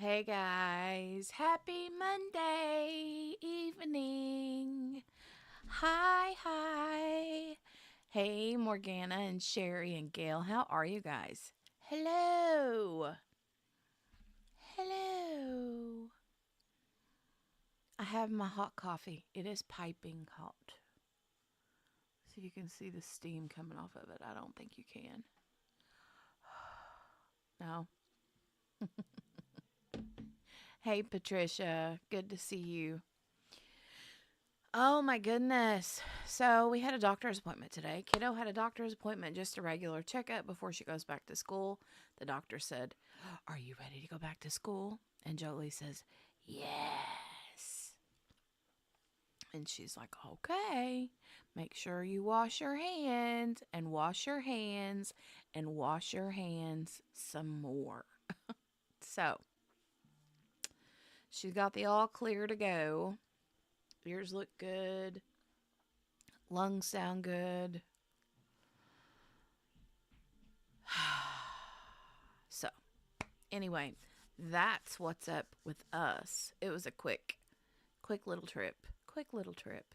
Hey guys, happy Monday evening. Hi. Hey Morgana and Sherry and Gail, how are you guys? Hello. Hello. I have my hot coffee. It is piping hot. See if you can see the steam coming off of it. I don't think you can. No. Hey Patricia, good to see you. Oh my goodness. So we had a doctor's appointment today. Kiddo had a doctor's appointment, just a regular checkup before she goes back to school. The doctor said, "Are you ready to go back to school?" And Jolie says, "Yes." And she's like, "Okay, make sure you wash your hands and wash your hands and wash your hands some more." So she's got the all clear to go. Ears look good. Lungs sound good. So, anyway, that's what's up with us. It was a quick little trip. Quick little trip.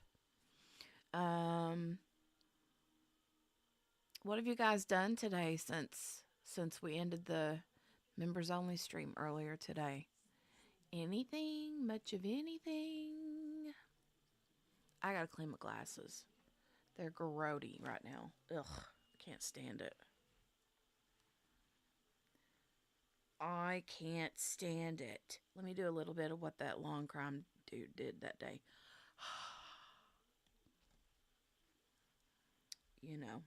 Um, what have you guys done today since we ended the members only stream earlier today? Anything? Much of anything? I gotta clean my glasses. They're grody right now. Ugh, can't stand it. I can't stand it. Let me do a little bit of what that long crime dude did that day. you know.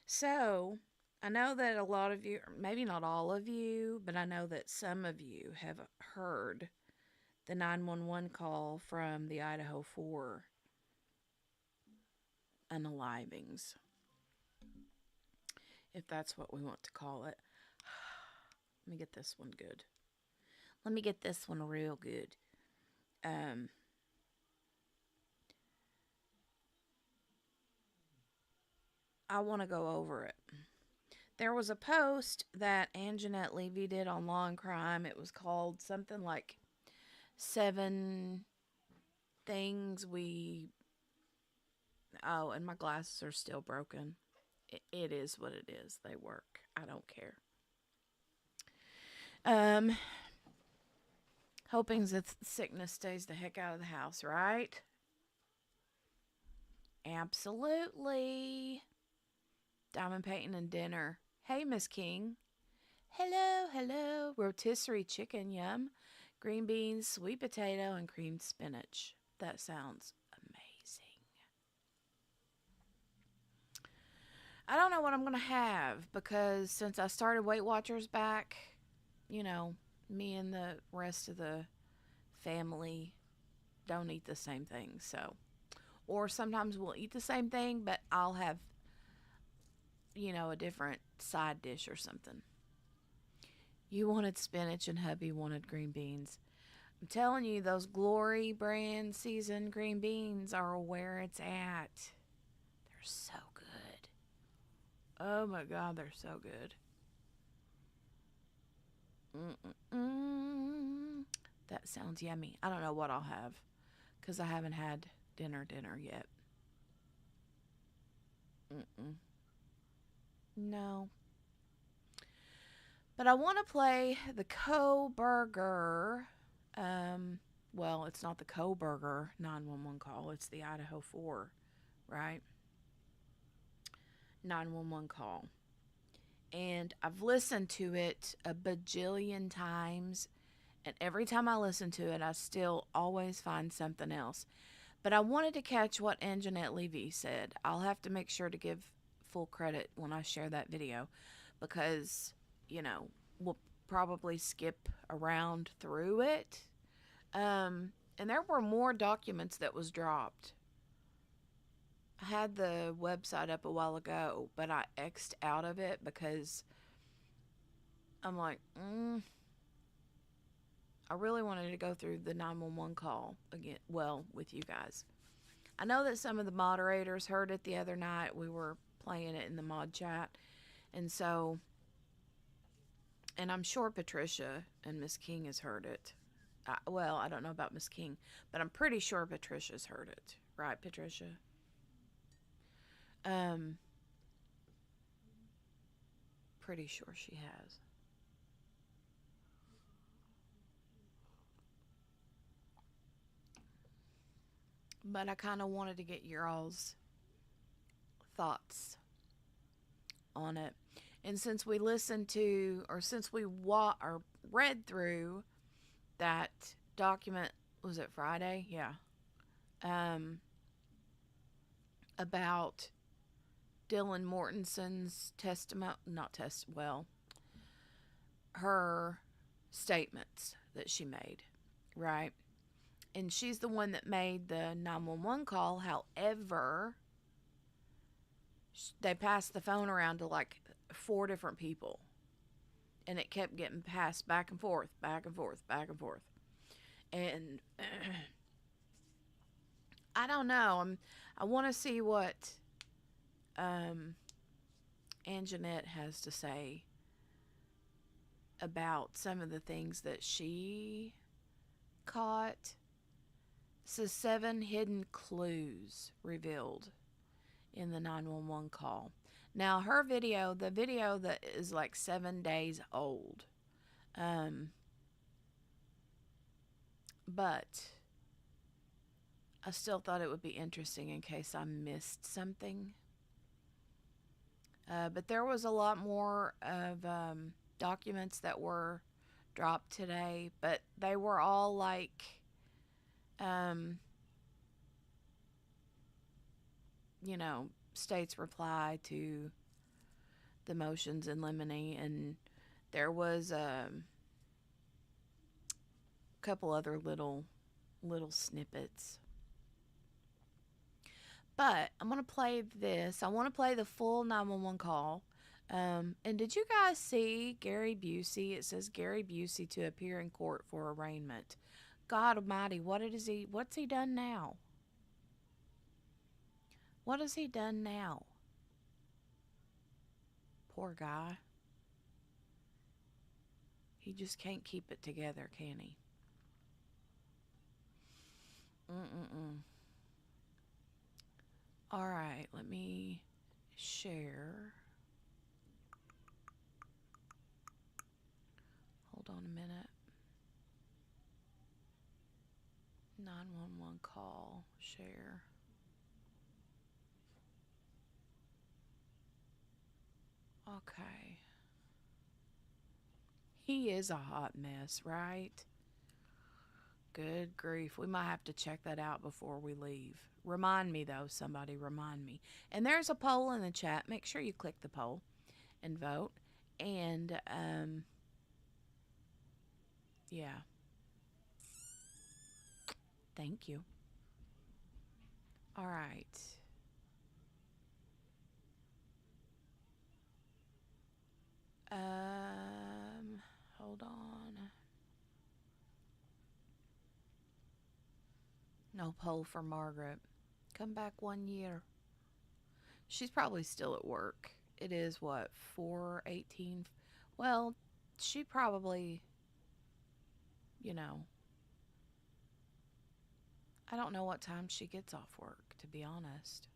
So, I know that a lot of you, maybe not all of you, but I know that some of you have heard the 911 call from the Idaho 4 unalivings, if that's what we want to call it. Let me get this one good. Let me get this one real good. I want to go over it. There was a post that Anjanette Levy did on Law and Crime. It was called something like 7 things we... Oh, and my glasses are still broken. It is what it is. They work. I don't care. Hoping that sickness stays the heck out of the house, right? Absolutely. Diamond painting and dinner. Hey, Miss King. Hello. Rotisserie chicken, yum. Green beans, sweet potato, and creamed spinach. That sounds amazing. I don't know what I'm going to have because since I started Weight Watchers back, me and the rest of the family don't eat the same thing. So, or sometimes we'll eat the same thing, but I'll have, a different side dish or something. You wanted spinach and hubby wanted green beans. I'm telling you, those Glory brand seasoned green beans are where it's at. They're so good. Oh my God, they're so good. That sounds yummy. I don't know what I'll have because I haven't had dinner yet. No. But I want to play the Kohberger. Well, it's not the Kohberger 911 call. It's the Idaho 4, right? 911 call. And I've listened to it a bajillion times. And every time I listen to it, I still always find something else. But I wanted to catch what Anjanette Levy said. I'll have to make sure to give full credit when I share that video because, we'll probably skip around through it. And there were more documents that was dropped. I had the website up a while ago, but I X'd out of it because I'm like, I really wanted to go through the 911 call again, well, with you guys. I know that some of the moderators heard it the other night. We were playing it in the mod chat. And so And I'm sure Patricia and Miss King has heard it. Well, I don't know about Miss King, but I'm pretty sure Patricia's heard it. Right, Patricia? Um, pretty sure she has. But I kind of wanted to get your all's thoughts on it. And since we listened to, or since we or read through that document, was it Friday? Yeah. Um, about Dylan Mortensen's testimony, not well, her statements that she made, right? And she's the one that made the 911 call. However, they passed the phone around to like 4 different people. And it kept getting passed back and forth, back and forth, back and forth. And I don't know. I want to see what Anjanette has to say about some of the things that she caught. So 7 hidden clues revealed in the 911 call. Now her video, the video that is like 7 days old, but I still thought it would be interesting in case I missed something. But there was a lot more of documents that were dropped today, but they were all like, you know, state's reply to the motions in limine, and there was a couple other little snippets. But I'm going to play this. I want to play the full 911 call. And did you guys see Gary Busey? It says Gary Busey to appear in court for arraignment. God almighty, what's he done now? What has he done now? Poor guy. He just can't keep it together, can he? All right, let me share. Hold on a minute. 911 call, share. Okay. He is a hot mess, right? Good grief. We might have to check that out before we leave. Remind me, though. Somebody remind me. And there's a poll in the chat. Make sure you click the poll and vote. And, yeah. Thank you. All right. Hold on. No poll for Margaret. Come back 1 year. She's probably still at work. It is what, 4:18? Well, she probably, you know, I don't know what time she gets off work, to be honest.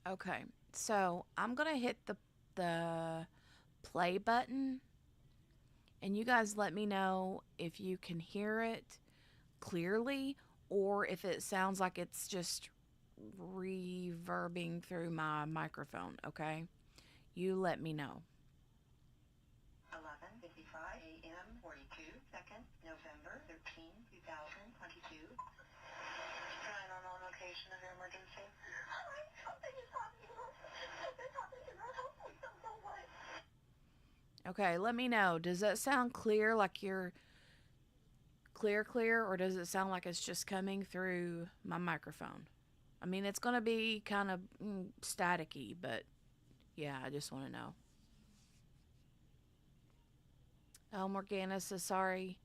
Okay, so I'm gonna hit the play button, and you guys let me know if you can hear it clearly or if it sounds like it's just reverbing through my microphone, okay? You let me know. 11:55 a.m. 42 seconds, November 13, 2022. Trying on location of your emergency. Something is happening. Something's happening in our house. We don't know what. Okay, let me know. Does that sound clear, like you're clear, or does it sound like it's just coming through my microphone? I mean, it's going to be kind of staticky, but yeah, I just want to know. Oh, Morgana says, sorry,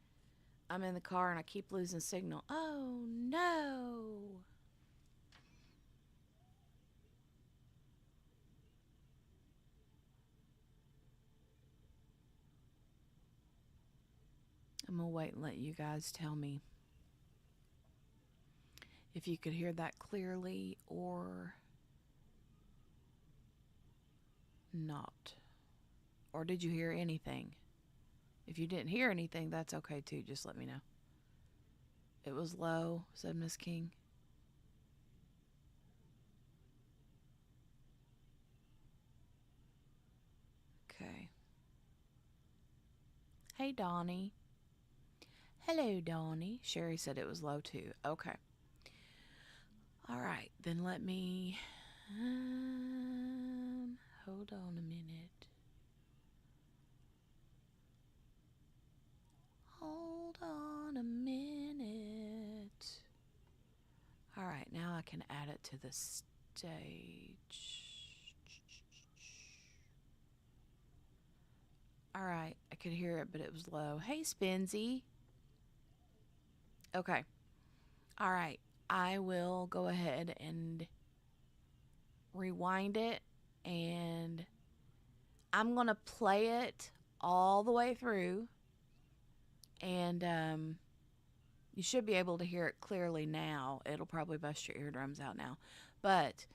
I'm in the car and I keep losing signal. Oh, no. I'm going to wait and let you guys tell me if you could hear that clearly or not. Or did you hear anything? If you didn't hear anything, that's okay too. Just let me know. It was low, said Miss King. Okay. Hey, Donnie. Hello, Donnie. Sherry said it was low too. Okay. All right, then let me hold on a minute. Hold on a minute. All right, now I can add it to the stage. All right, I could hear it, but it was low. Hey, Spinzy. Okay. All right, I will go ahead and rewind it, and I'm going to play it all the way through, and you should be able to hear it clearly now. It'll probably bust your eardrums out now, but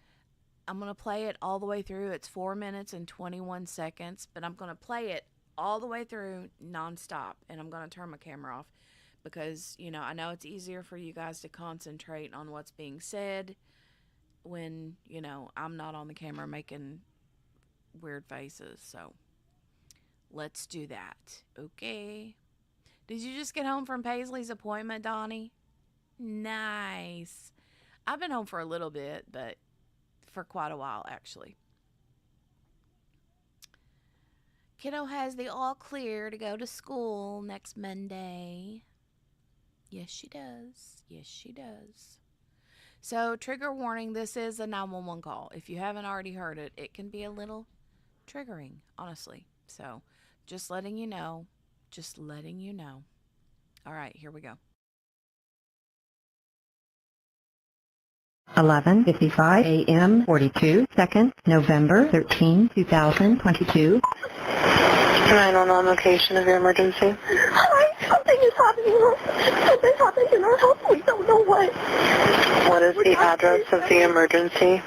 I'm going to play it all the way through. It's 4 minutes and 21 seconds, but I'm going to play it all the way through nonstop, and I'm going to turn my camera off because, I know it's easier for you guys to concentrate on what's being said when, I'm not on the camera making weird faces. So let's do that. Okay. Did you just get home from Paisley's appointment, Donnie? Nice. I've been home for a little bit, but for quite a while, actually. Kiddo has the all clear to go to school next Monday. Yes, she does. Yes, she does. So, trigger warning, this is a 911 call. If you haven't already heard it, it can be a little triggering, honestly. So, just letting you know. Just letting you know. All right, here we go. 11:55 a.m. 42 seconds, November 13, 2022. 911 location of your emergency. Hi, something is happening. Something happened in our house. We don't know what. What is the address of the emergency?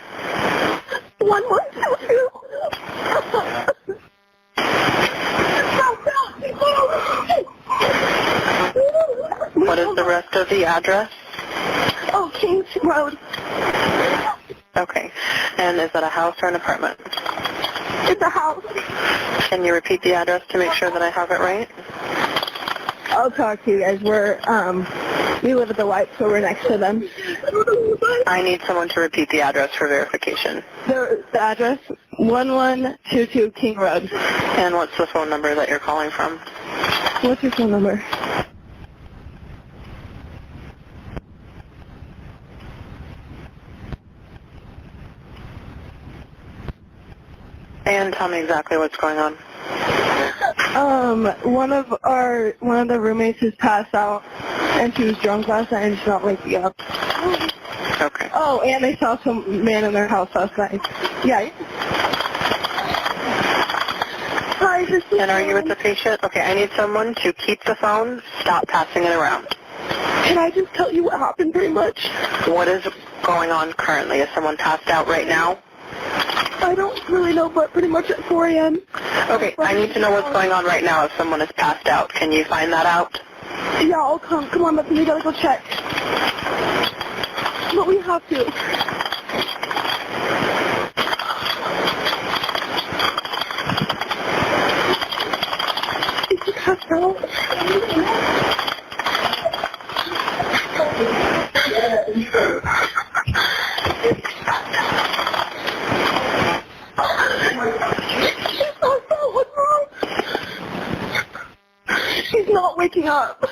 1122. What is the rest of the address? Oh, Kings Road. Okay. And is that a house or an apartment? It's a house. Can you repeat the address to make sure that I have it right? I'll talk to you guys. We live at the White, so we're next to them. I need someone to repeat the address for verification. The address, 1122 King Road. And what's the phone number that you're calling from? What's your phone number? And tell me exactly what's going on. One of the roommates has passed out, and she was drunk last night, and she's not waking up. Okay. Oh, and they saw some man in their house last night. Yeah. Hi, this is And are you with the patient? Okay, I need someone to keep the phone, stop passing it around. Can I just tell you what happened pretty much? What is going on currently? Is someone passed out right now? I don't really know, but pretty much at 4 a.m. Okay, I need to know what's going on right now if someone is passed out. Can you find that out? Yeah, I'll come. Come on, but we gotta go check. But we have to. Is he passed out? What's wrong? He's not waking up.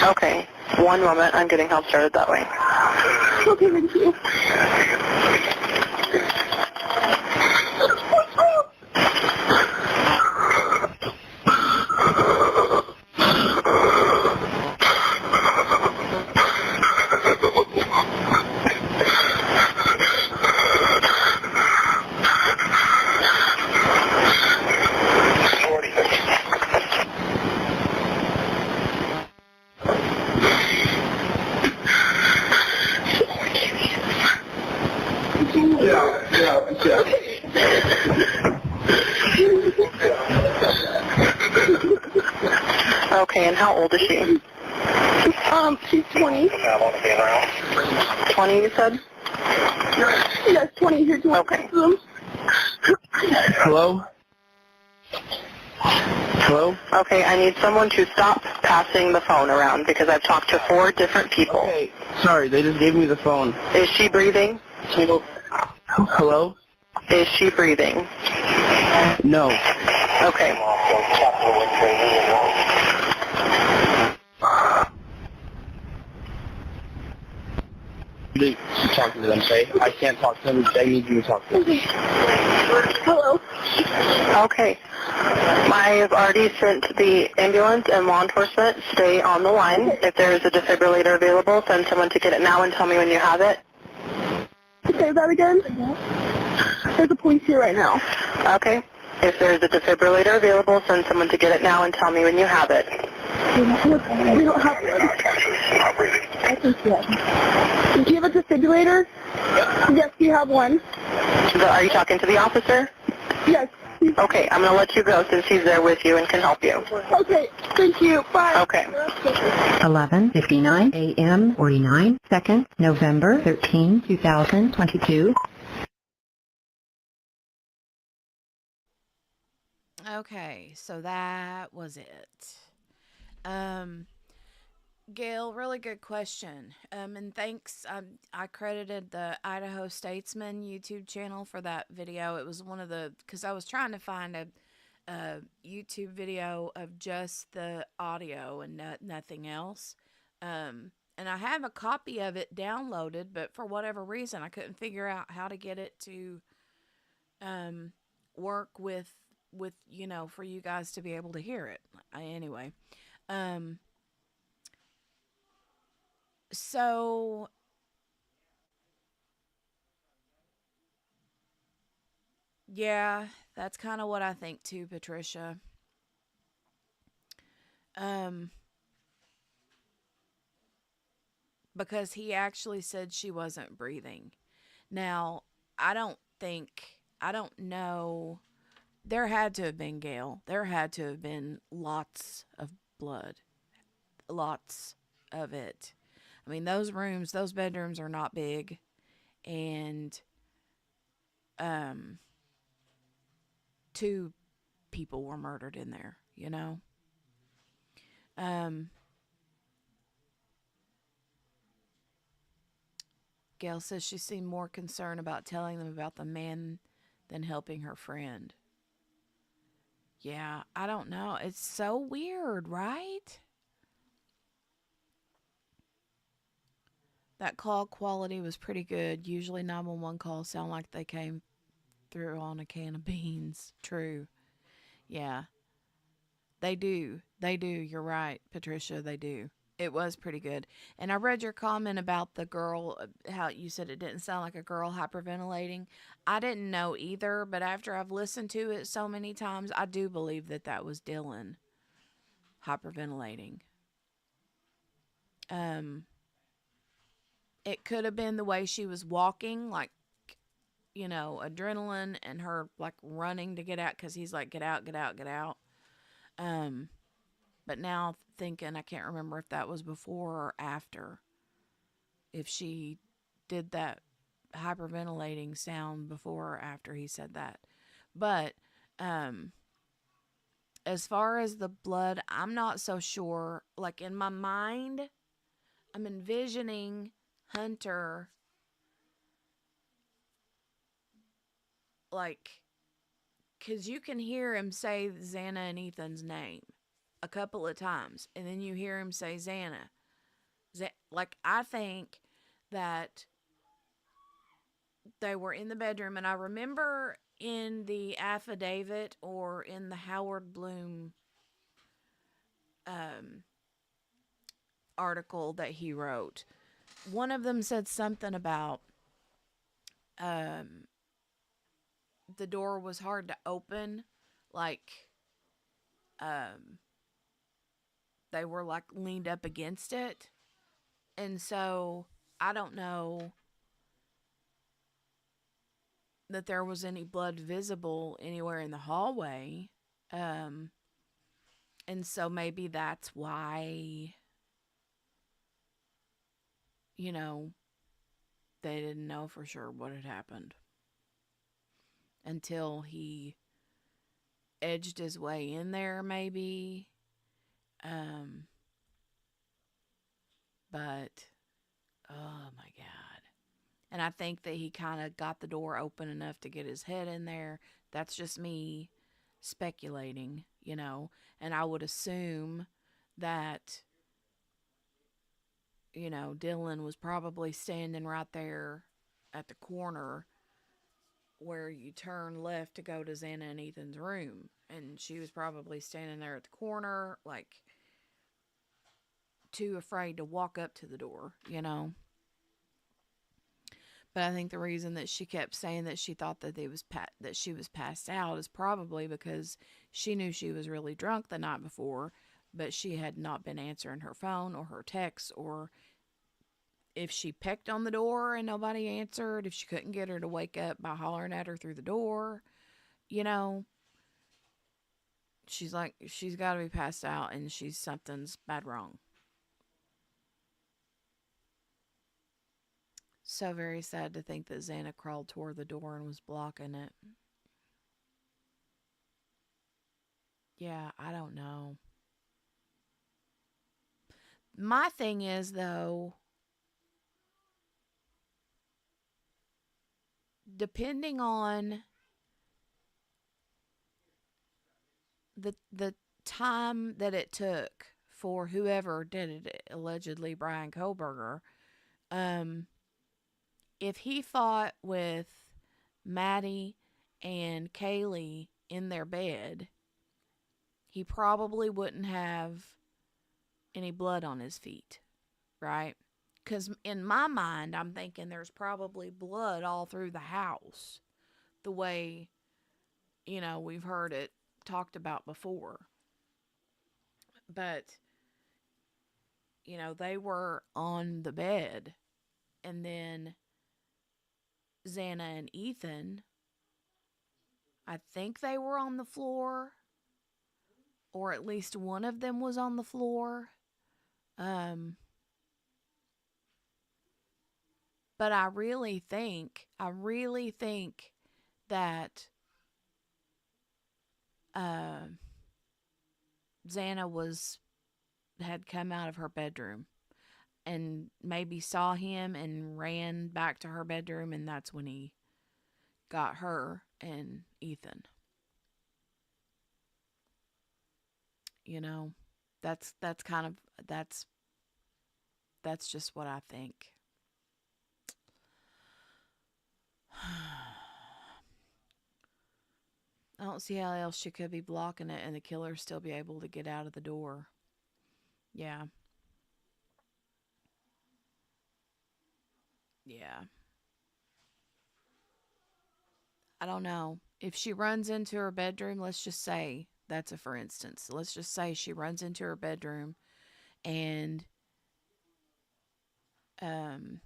Okay, one moment. I'm getting help started that way. Okay, thank you. What's wrong? Okay, and how old is she? She's 20. 20, you said? Yes, 20. Here's one. Okay. Hello? Hello? Okay, I need someone to stop passing the phone around because I've talked to 4 different people. Okay, sorry, they just gave me the phone. Is she breathing? Hello? Is she breathing? No. Okay. You're talking to them, say. I can't talk to them. They need you to talk to them. Hello. Okay. I've already sent the ambulance and law enforcement. Stay on the line. If there is a defibrillator available, send someone to get it now and tell me when you have it. Say that again. There's a police here right now. Okay. If there is a defibrillator available, send someone to get it now and tell me when you have it. We don't have one. I think yes. Do you have a defibrillator? Yes, we have one. Are you talking to the officer? Yes. Okay, I'm going to let you go since he's there with you and can help you. Okay, thank you. Bye. Okay. 11:59 a.m. 49 seconds, November 13, 2022. Okay, so that was it. Um, Gail, really good question. And thanks. I credited the Idaho Statesman YouTube channel for that video. It was one of the, because I was trying to find a YouTube video of just the audio and nothing else. And I have a copy of it downloaded, but for whatever reason, I couldn't figure out how to get it to work with for you guys to be able to hear it. Anyway, um, so yeah, that's kind of what I think too, Patricia. Um, because he actually said she wasn't breathing. Now, I don't know. There had to have been, Gail. There had to have been lots of blood, lots of it. I mean, those bedrooms are not big, and um, 2 people were murdered in there. Um, Gail says she seemed more concerned about telling them about the man than helping her friend. Yeah, I don't know. It's so weird, right? That call quality was pretty good. Usually 911 calls sound like they came through on a can of beans. True. Yeah, they do. They do. You're right, Patricia. They do. It was pretty good. And I read your comment about the girl, how you said it didn't sound like a girl hyperventilating. I didn't know either, but after I've listened to it so many times, I do believe that that was Dylan hyperventilating. Um, it could have been the way she was walking, like, adrenaline and her like running to get out because he's like, get out, get out, get out. Um, but now thinking, I can't remember if that was before or after. If she did that hyperventilating sound before or after he said that. But um, as far as the blood, I'm not so sure. Like in my mind, I'm envisioning Hunter like, because you can hear him say Xana and Ethan's name a couple of times, and then you hear him say Xana. Like, I think that they were in the bedroom, and I remember in the affidavit or in the Howard Bloom um, article that he wrote, one of them said something about um, the door was hard to open, like um, they were like leaned up against it. And so I don't know that there was any blood visible anywhere in the hallway. Um, And so maybe that's why, you know, they didn't know for sure what had happened until he edged his way in there, maybe. Um, but, oh my God. And I think that he kind of got the door open enough to get his head in there. That's just me speculating, you know. And I would assume that, you know, Dylan was probably standing right there at the corner where you turn left to go to Xana and Ethan's room. And she was probably standing there at the corner, like, too afraid to walk up to the door, you know. But I think the reason that she kept saying that she thought that that she was passed out is probably because she knew she was really drunk the night before, but she had not been answering her phone or her texts, or if she pecked on the door and nobody answered, if she couldn't get her to wake up by hollering at her through the door, you know, she's like, she's got to be passed out and something's bad wrong. So very sad to think that Xana crawled toward the door and was blocking it. Yeah, I don't know. My thing is, though, depending on the time that it took for whoever did it, allegedly Bryan Kohberger, um, if he fought with Maddie and Kaylee in their bed, he probably wouldn't have any blood on his feet, right? Because in my mind, I'm thinking there's probably blood all through the house, the way, you know, we've heard it talked about before. But, you know, they were on the bed, and then Xana and Ethan, I think they were on the floor, or at least one of them was on the floor. Um, but I really think that uh, Xana had come out of her bedroom and maybe saw him and ran back to her bedroom, and that's when he got her and Ethan. You know, that's kind of that's just what I think. I don't see how else she could be blocking it and the killer still be able to get out of the door. Yeah. Yeah. I don't know. If she runs into her bedroom, let's just say that's a for instance. Let's just say she runs into her bedroom and um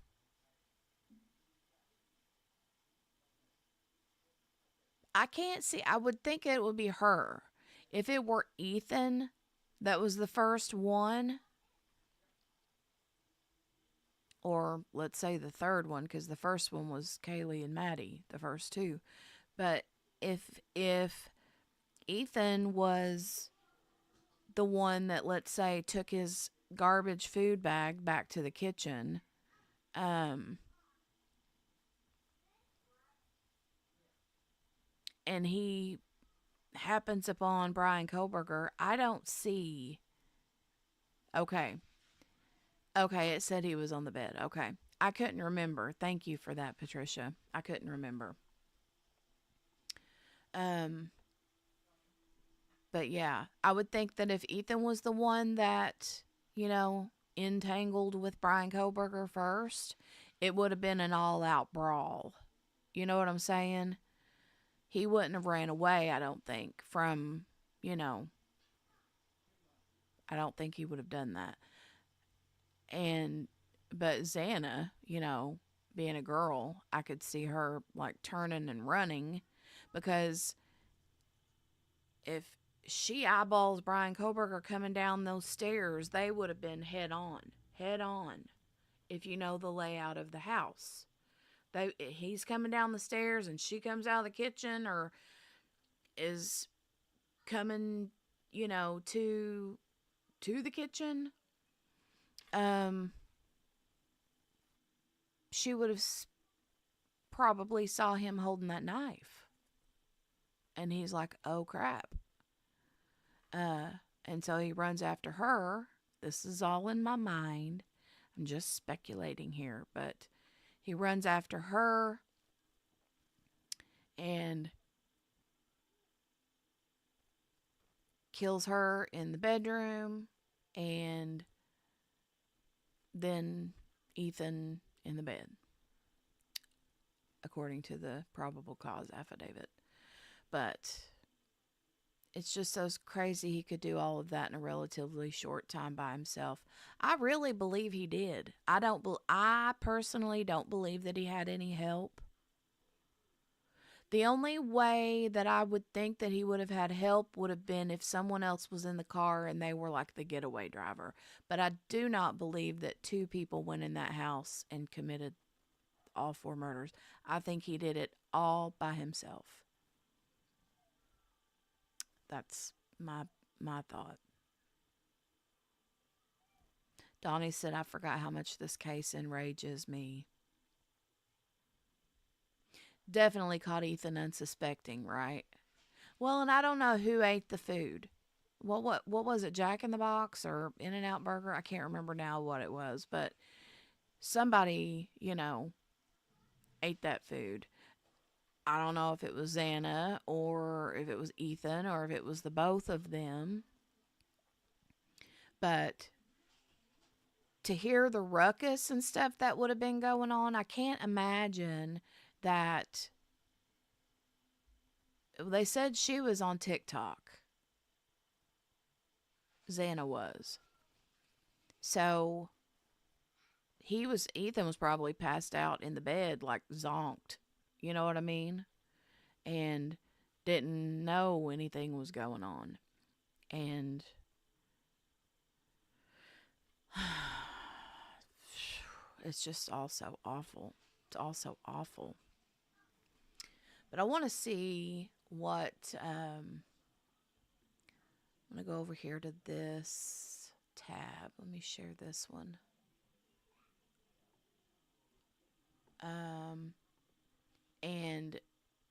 I can't see, I would think it would be her. If it were Ethan that was the first one, or let's say the third one, because the first one was Kaylee and Maddie, the first two. But if Ethan was the one that, let's say, took his garbage food bag back to the kitchen, um, and he happens upon Bryan Kohberger, I don't see. Okay. Okay, it said he was on the bed. Okay. I couldn't remember. Thank you for that, Patricia. I couldn't remember. Um, but yeah, I would think that if Ethan was the one that, you know, entangled with Bryan Kohberger first, it would have been an all out brawl. You know what I'm saying? He wouldn't have ran away, I don't think, from, you know, I don't think he would have done that. And, but Xana, you know, being a girl, I could see her like turning and running because if she eyeballs Bryan Kohberger coming down those stairs, they would have been head on, if you know the layout of the house. He's coming down the stairs and she comes out of the kitchen or is coming, to the kitchen. Um, she would have probably saw him holding that knife, and he's like, "Oh crap!" And so he runs after her. This is all in my mind. I'm just speculating here, but he runs after her and kills her in the bedroom, and then Ethan in the bed, according to the probable cause affidavit. But it's just so crazy he could do all of that in a relatively short time by himself. I really believe he did. I personally don't believe that he had any help. The only way that I would think that he would have had help would have been if someone else was in the car and they were like the getaway driver. But I do not believe that two people went in that house and committed all 4 murders. I think he did it all by himself. That's my thought. Donnie said, I forgot how much this case enrages me. Definitely caught Ethan unsuspecting, right? Well, and I don't know who ate the food. What was it, Jack in the Box or In-N-Out Burger? I can't remember now what it was, but somebody, ate that food. I don't know if it was Xana or if it was Ethan or if it was the both of them. But to hear the ruckus and stuff that would have been going on, I can't imagine that. They said she was on TikTok. Xana was. So Ethan was probably passed out in the bed, like zonked. You know what I mean? And didn't know anything was going on. And it's just all so awful. It's all so awful. But I want to see what, I'm going to go over here to this tab. Let me share this one. And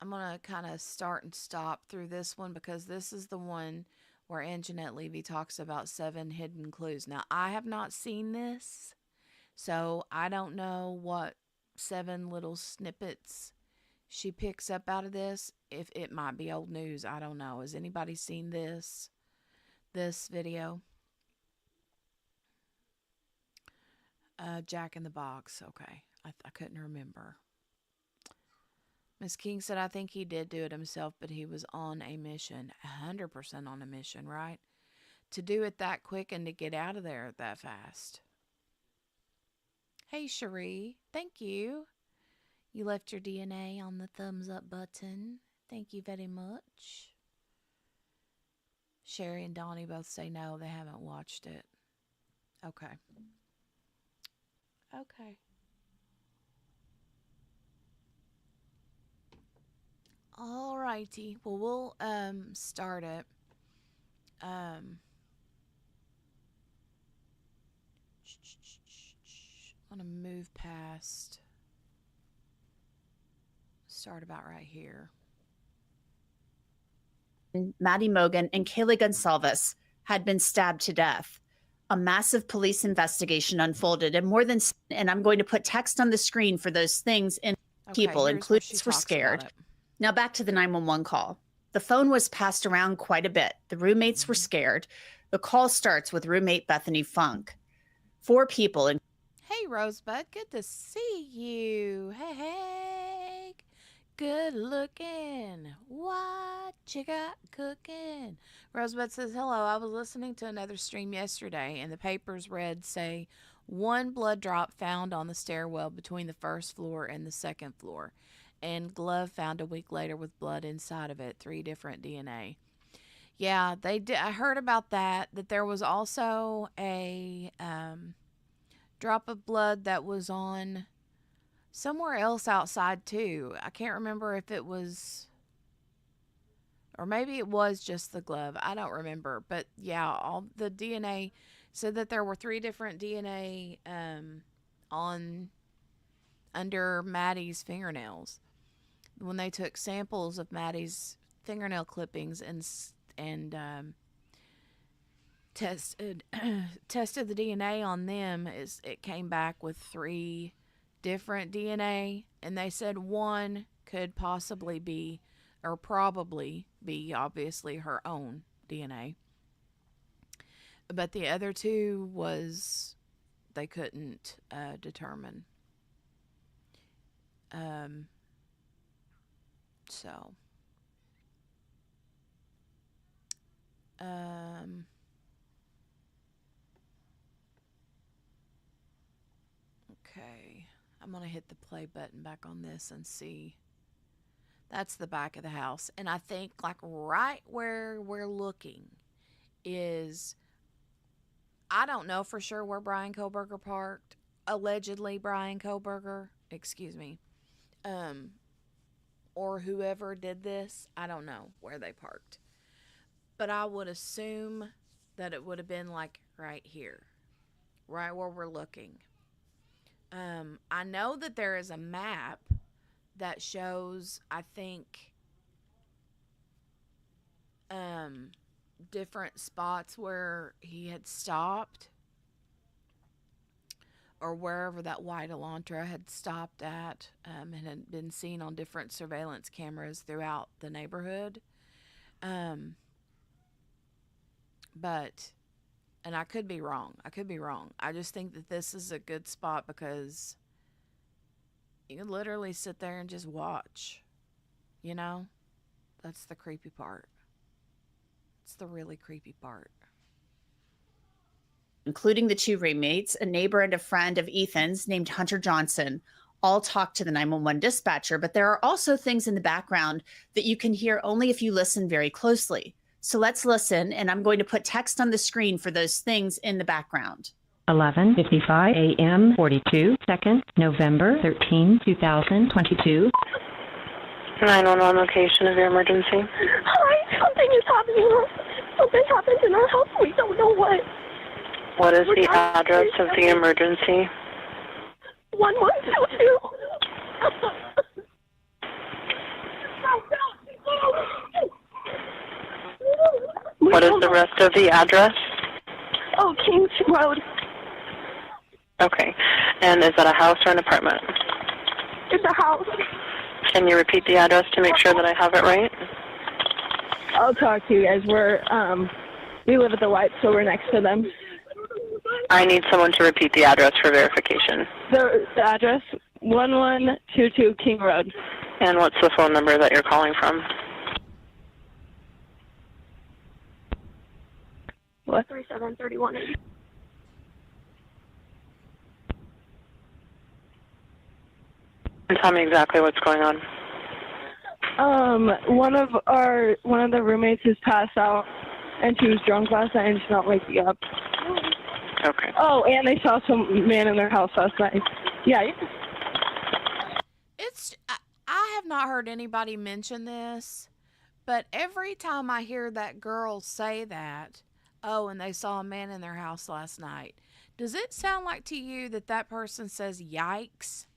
I'm going to kind of start and stop through this one because this is the one where Anjanette Levy talks about 7 hidden clues. Now, I have not seen this, so I don't know what 7 little snippets she picks up out of this. If it might be old news, I don't know. Has anybody seen this video? Jack in the Box. Okay, I couldn't remember. Miss King said, I think he did do it himself, but he was on a mission. 100% on a mission, right? To do it that quick and to get out of there that fast. Hey, Cherie. Thank you. You left your DNA on the thumbs up button. Thank you very much. Sherry and Donnie both say no, they haven't watched it. Okay. Okay. All righty. Well, we'll start it. I'm gonna move past. Start about right here. Maddie Mogan and Kaylee Gonsalves had been stabbed to death. A massive police investigation unfolded, and I'm going to put text on the screen for those things, and people, including, were scared. Now back to the 911 call. The phone was passed around quite a bit. The roommates were scared. The call starts with roommate Bethany Funk. 4 people. Hey, Rosebud. Good to see you. Hey. Good looking. What you got cooking? Rosebud says, hello. I was listening to another stream yesterday, and the papers read, say, 1 blood drop found on the stairwell between the first floor and the second floor. And glove found a week later with blood inside of it. 3 different DNA. Yeah, they did. I heard about that. That there was also a drop of blood that was on somewhere else outside too. I can't remember if it was, or maybe it was just the glove. I don't remember. But yeah, all the DNA said that there were 3 different DNA on under Maddie's fingernails when they took samples of Maddie's fingernail clippings and tested tested the DNA on them. It came back with 3 different DNA, and they said one could possibly be, or probably be, obviously her own DNA, but the other 2 was they couldn't determine. Um, so, um, okay. I'm going to hit the play button back on this and see. That's the back of the house. And I think, like, right where we're looking is, I don't know for sure where Bryan Kohberger parked. Allegedly, Bryan Kohberger, excuse me. Or whoever did this, I don't know where they parked. But I would assume that it would have been like right here, right where we're looking. I know that there is a map that shows, I think, different spots where he had stopped, or wherever that white Elantra had stopped at, and had been seen on different surveillance cameras throughout the neighborhood. But, and I could be wrong. I just think that this is a good spot because you can literally sit there and just watch. You know? That's the creepy part. It's the really creepy part. Including the 2 roommates, a neighbor and a friend of Ethan's named Hunter Johnson, all talked to the 911 dispatcher, but there are also things in the background that you can hear only if you listen very closely. So let's listen, and I'm going to put text on the screen for those things in the background. 11:55 a.m. 42 seconds, November 13, 2022. 911 location of your emergency. Hi, something is happening. Something happened in our house. We don't know what. What is the address of the emergency? 1122. What is the rest of the address? Oh, Kings Road. Okay. And is that a house or an apartment? It's a house. Can you repeat the address to make sure that I have it right? I'll talk to you guys. We live at the White, so we're next to them. I need someone to repeat the address for verification. The address, 1122 King Road. And what's the phone number that you're calling from? What? 3731. And tell me exactly what's going on. One of the roommates is passed out, and she was drunk last night, and she's not waking up. Okay. Oh, and they saw some man in their house last night. Yeah. I have not heard anybody mention this, but every time I hear that girl say that, oh, and they saw a man in their house last night, does it sound like to you that that person says yikes?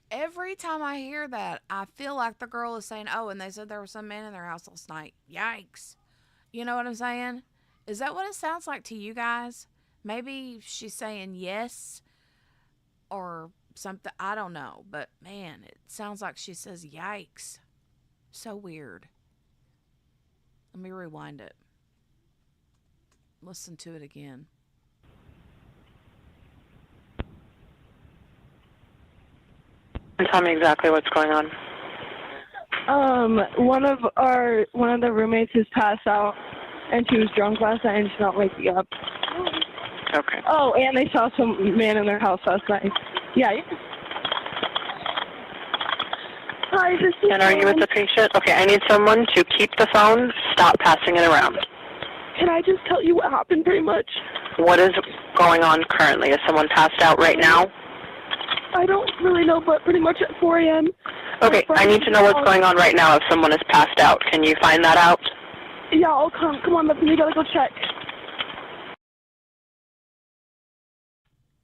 Every time I hear that, I feel like the girl is saying, oh, and they said there was some man in their house last night. Yikes. You know what I'm saying? Is that what it sounds like to you guys? Maybe she's saying yes or something. I don't know. But, man, it sounds like she says yikes. So weird. Let me rewind it. Listen to it again. And tell me exactly what's going on. One of the roommates is passed out, and she was drunk last night, and she's not waking up. Okay. Oh, and they saw some man in their house last night. Yeah. Hi, this is And are you with the patient? Okay, I need someone to keep the phone, stop passing it around. Can I just tell you what happened pretty much? What is going on currently? Is someone passed out right now? I don't really know, but pretty much at 4 a.m. Okay, I need to know what's going on right now if someone is passed out. Can you find that out? Yeah, I'll come. Come on, Bethany, we gotta go check.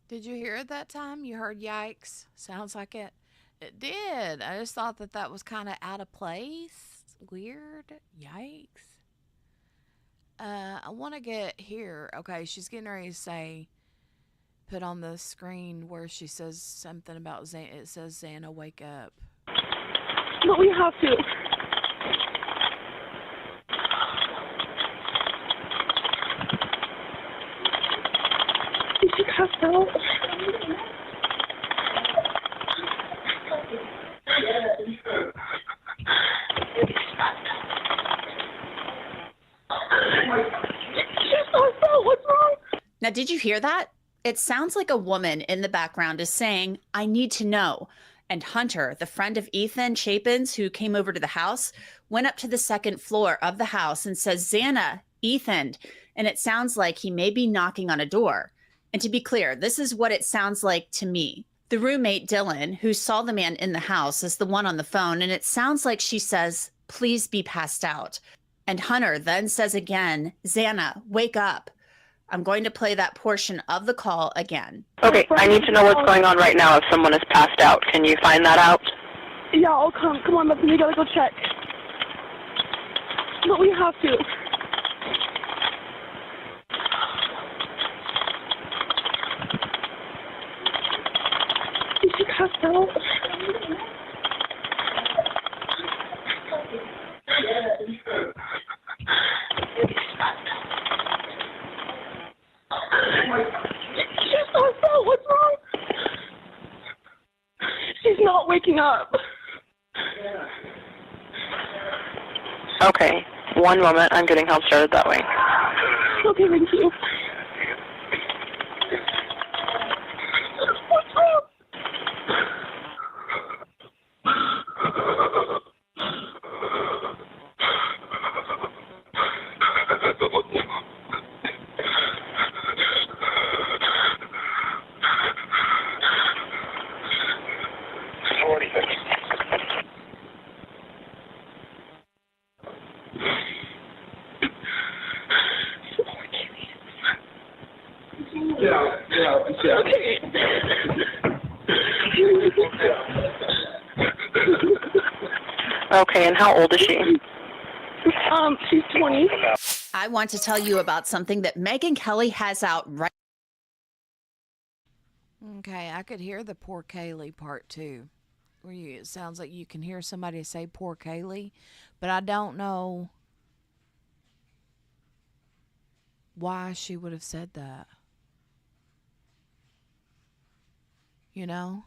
Did you hear it that time? You heard yikes? Sounds like it. It did. I just thought that was kind of out of place. Weird. Yikes. I want to get here. Okay, she's getting ready to say, put on the screen where she says something about Xana. It says, Xana, wake up. But we have to. Did she pass out? What's wrong? Now, did you hear that? It sounds like a woman in the background is saying, I need to know. And Hunter, the friend of Ethan Chapins, who came over to the house, went up to the second floor of the house and says, Xana, Ethan. And it sounds like he may be knocking on a door. And to be clear, this is what it sounds like to me. The roommate, Dylan, who saw the man in the house, is the one on the phone. And it sounds like she says, please be passed out. And Hunter then says again, Xana, wake up. I'm going to play that portion of the call again. Okay, I need to know what's going on right now if someone is passed out. Can you find that out? Yeah, I'll come. Come on, Bethany, we gotta go check. But we have to. Did she pass out? What's wrong? She's not waking up. Okay, one moment. I'm getting help started that way. Okay, thank you. What's wrong? Okay. Okay, and how old is she? She's 20. I want to tell you about something that Megyn Kelly has out right. Okay, I could hear the poor Kaylee part too. It sounds like you can hear somebody say poor Kaylee, but I don't know why she would have said that. You know?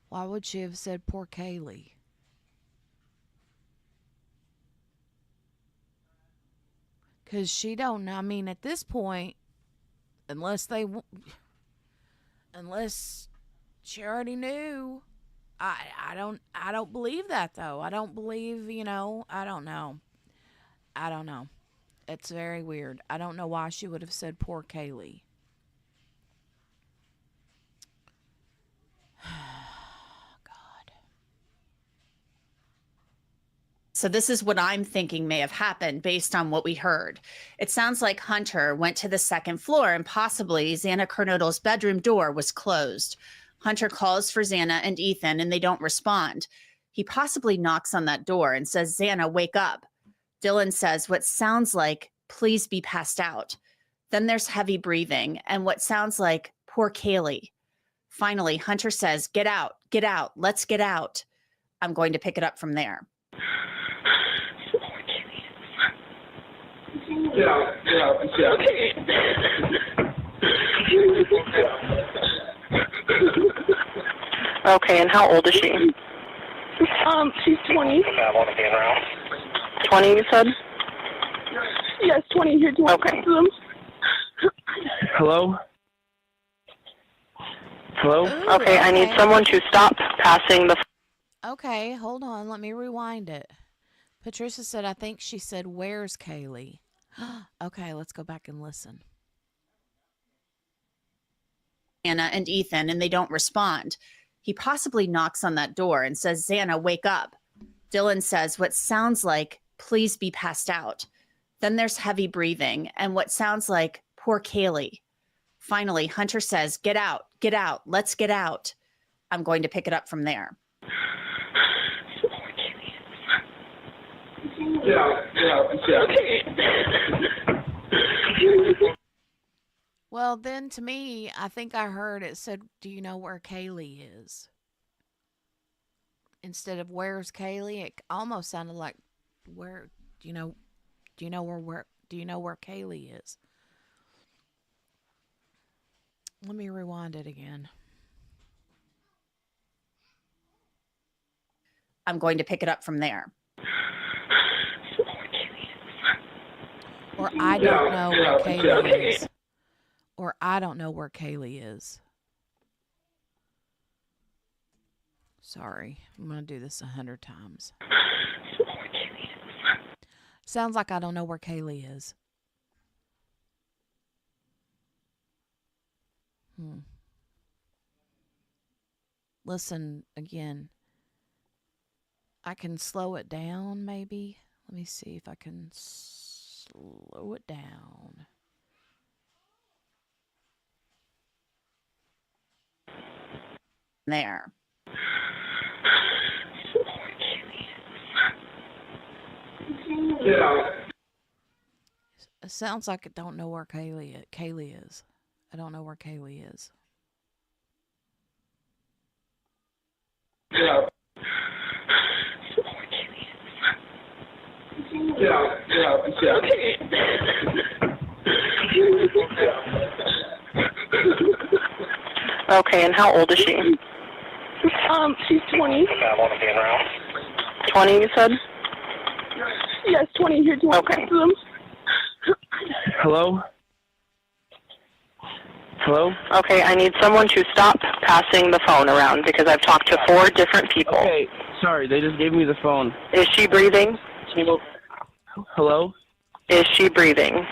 Why would she have said poor Kaylee? Because she don't know. I mean, at this point, unless she already knew, I don't believe that though. I don't believe, I don't know. It's very weird. I don't know why she would have said poor Kaylee. God. So this is what I'm thinking may have happened based on what we heard. It sounds like Hunter went to the second floor and possibly Xana Kernodle's bedroom door was closed. Hunter calls for Xana and Ethan and they don't respond. He possibly knocks on that door and says, Xana, wake up. Dylan says what sounds like, please be passed out. Then there's heavy breathing and what sounds like, poor Kaylee. Finally, Hunter says, get out, let's get out. I'm going to pick it up from there. Okay, and how old is she? She's 20. 20, you said? Yes, 20. Here, do you want to Okay. talk to them? Hello? Hello? Ooh, Okay, I need someone to stop passing the. Okay, hold on. Let me rewind it. Patricia said, I think she said, where's Kaylee? Okay, let's go back and listen. Anna and Ethan, and they don't respond. He possibly knocks on that door and says, Xana, wake up. Dylan says what sounds like, please be passed out. Then there's heavy breathing and what sounds like, poor Kaylee. Finally, Hunter says, get out, let's get out. I'm going to pick it up from there. Well, then to me, I think I heard it said, do you know where Kaylee is? Instead of where's Kaylee, it almost sounded like where do you know where Kaylee is? Let me rewind it again. I'm going to pick it up from there. Or I don't know where Kaylee is. Or I don't know where Kaylee is. Sorry, I'm going to do this 100 times. Sounds like I don't know where Kaylee is. Listen again. I can slow it down, maybe. Let me see if I can slow it down. There. It sounds like I don't know where Kaylee is. I don't know where Kaylee is. Okay, and how old is she? She's 20. 20, you said? Yes, 20 here to Okay. them. Hello? Hello? Okay, I need someone to stop passing the phone around because I've talked to 4 different people. Okay, sorry, they just gave me the phone. Is she breathing? Hello? Is she breathing?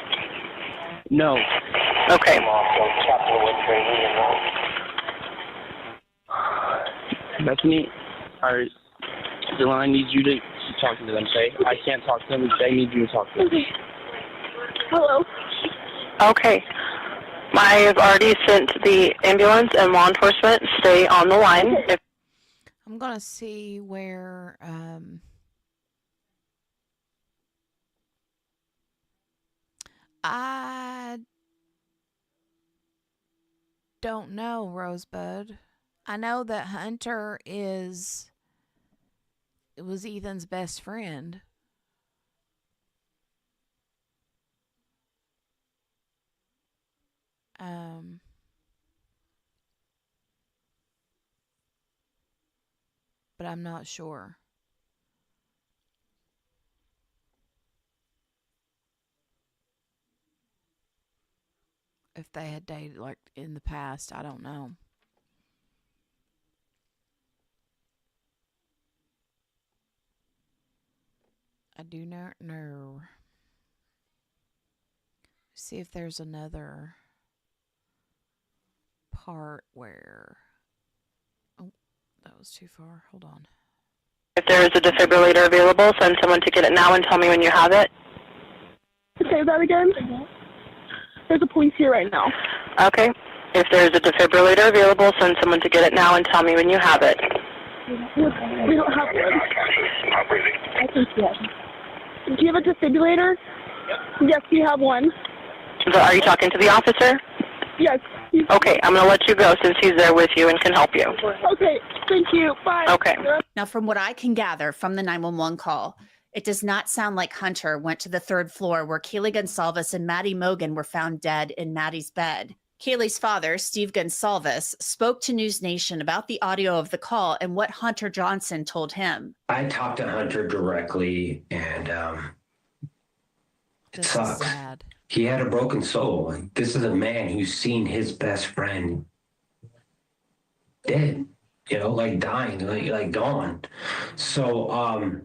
No. Okay. Bethany, alright. Dylan needs you to talk to them, okay? I can't talk to them, they need you to talk to them. Okay. Hello. Okay. I have already sent the ambulance and law enforcement. Stay on the line. If I'm going to see where I don't know, Rosebud. I know that Hunter was Ethan's best friend. But I'm not sure. If they had dated like in the past, I don't know. I do not know. See if there's another part where... Oh, that was too far. Hold on. If there is a defibrillator available, send someone to get it now and tell me when you have it. Say that again. There's a police here right now. Okay. If there is a defibrillator available, send someone to get it now and tell me when you have it. We don't have one. I think yes. Do you have a defibrillator? Yes, we have one. Are you talking to the officer? Yes. Okay, I'm going to let you go since he's there with you and can help you. Okay, thank you. Bye. Okay. Now, from what I can gather from the 911 call, it does not sound like Hunter went to the 3rd floor where Kaylee Gonsalves and Maddie Mogan were found dead in Maddie's bed. Kaylee's father, Steve Gonsalves, spoke to News Nation about the audio of the call and what Hunter Johnson told him. I talked to Hunter directly, and it sucks. Sad. He had a broken soul. This is a man who's seen his best friend dead, like dying, like gone. So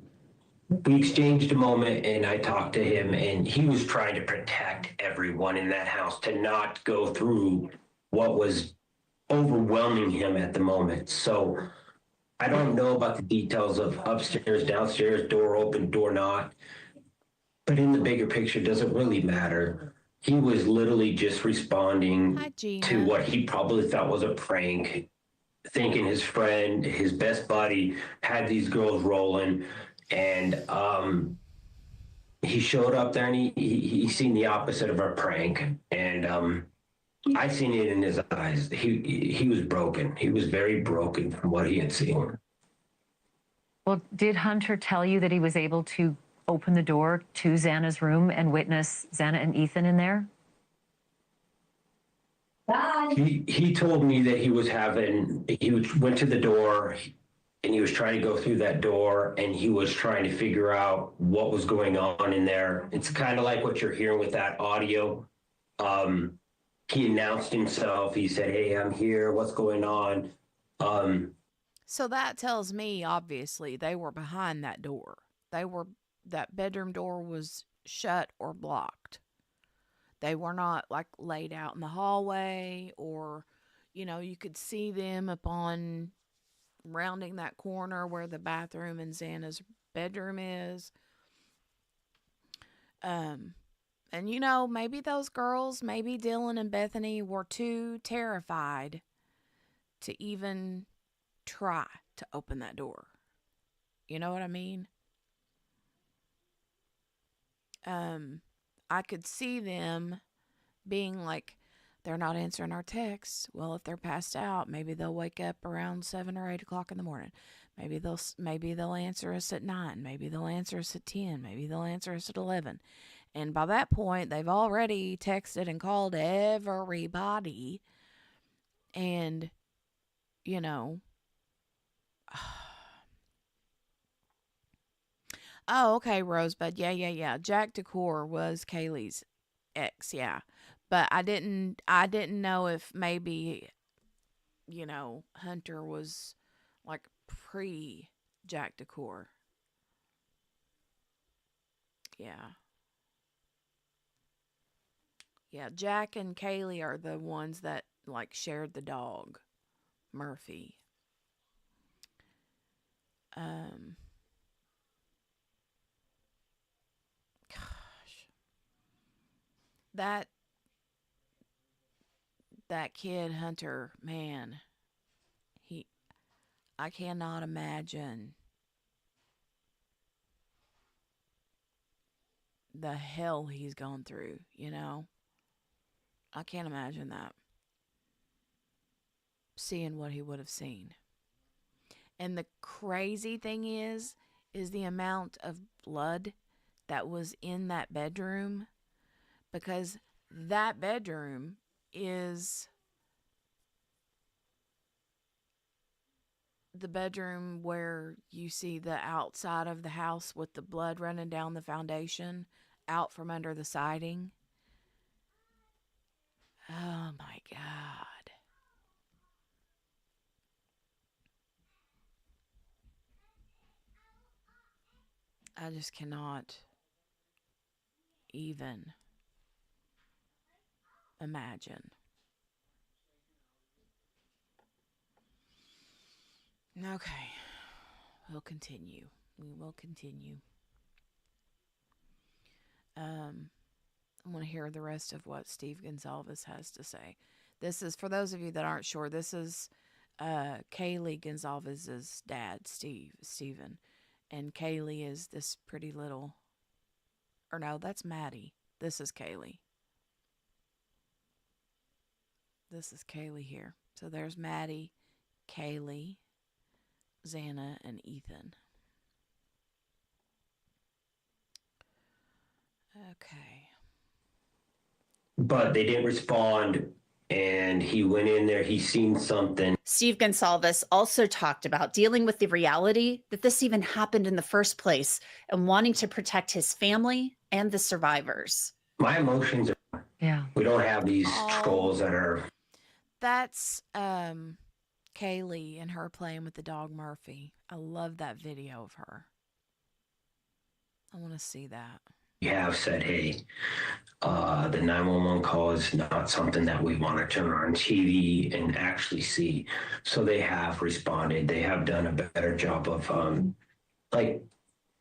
we exchanged a moment and I talked to him, and he was trying to protect everyone in that house to not go through what was overwhelming him at the moment. So I don't know about the details of upstairs, downstairs, door open, door not, but in the bigger picture, does it really matter? He was literally just responding Hi, to Gina. what he probably thought was a prank, thinking his friend, his best buddy, had these girls rolling, and he showed up there and he seen the opposite of a prank, and I seen it in his eyes. He was broken. He was very broken from what he had seen. Well, did Hunter tell you that he was able to open the door to Xana's room and witness Xana and Ethan in there? He told me that he went to the door and he was trying to go through that door and he was trying to figure out what was going on in there. It's kind of like what you're hearing with that audio. He announced himself. He said, "Hey, I'm here. What's going on?" So that tells me, obviously, they were behind that door. That bedroom door was shut or blocked. They were not like laid out in the hallway, or, you could see them upon rounding that corner where the bathroom and Xana's bedroom is. And maybe those girls, maybe Dylan and Bethany, were too terrified to even try to open that door. You know what I mean? I could see them being like, they're not answering our texts. Well, if they're passed out, maybe they'll wake up around 7 or 8 o'clock in the morning. Maybe they'll answer us at 9. Maybe they'll answer us at 10. Maybe they'll answer us at 11. And by that point, they've already texted and called everybody. And, oh, okay, Rosebud. Yeah. Jack Decor was Kaylee's ex, yeah. But I didn't know if maybe, Hunter was like pre Jack Decor. Yeah. Yeah, Jack and Kaylee are the ones that like shared the dog, Murphy. Gosh. That kid Hunter, man, I cannot imagine the hell he's gone through, I can't imagine that. Seeing what he would have seen. And the crazy thing is the amount of blood that was in that bedroom, because that bedroom is the bedroom where you see the outside of the house with the blood running down the foundation out from under the siding. Oh my God. I just cannot even imagine. Okay. We'll continue. We will continue. I want to hear the rest of what Steve Gonsalves has to say. This is, for those of you that aren't sure, this is Kaylee Gonsalves' dad, Steven. And Kaylee is this pretty little, or no, that's Maddie. This is Kaylee. This is Kaylee here. So there's Maddie, Kaylee, Xana, and Ethan. Okay. But they didn't respond, and he went in there. He seen something. Steve Gonsalves also talked about dealing with the reality that this even happened in the first place and wanting to protect his family and the survivors. My emotions are, we don't have these trolls that are. That's Kaylee and her playing with the dog Murphy. I love that video of her. I want to see that. We have said, hey, the 911 call is not something that we want to turn on TV and actually see. So they have responded. They have done a better job of, like,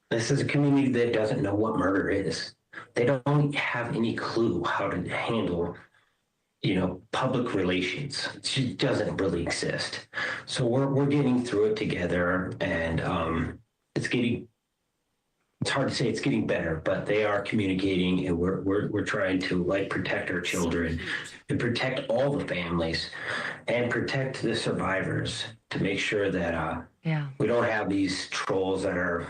this is a community that doesn't know what murder is. They don't have any clue how to handle, public relations. It just doesn't really exist. So we're getting through it together, and it's hard to say it's getting better, but they are communicating, and we're trying to protect our children and protect all the families and protect the survivors to make sure that we don't have these trolls that are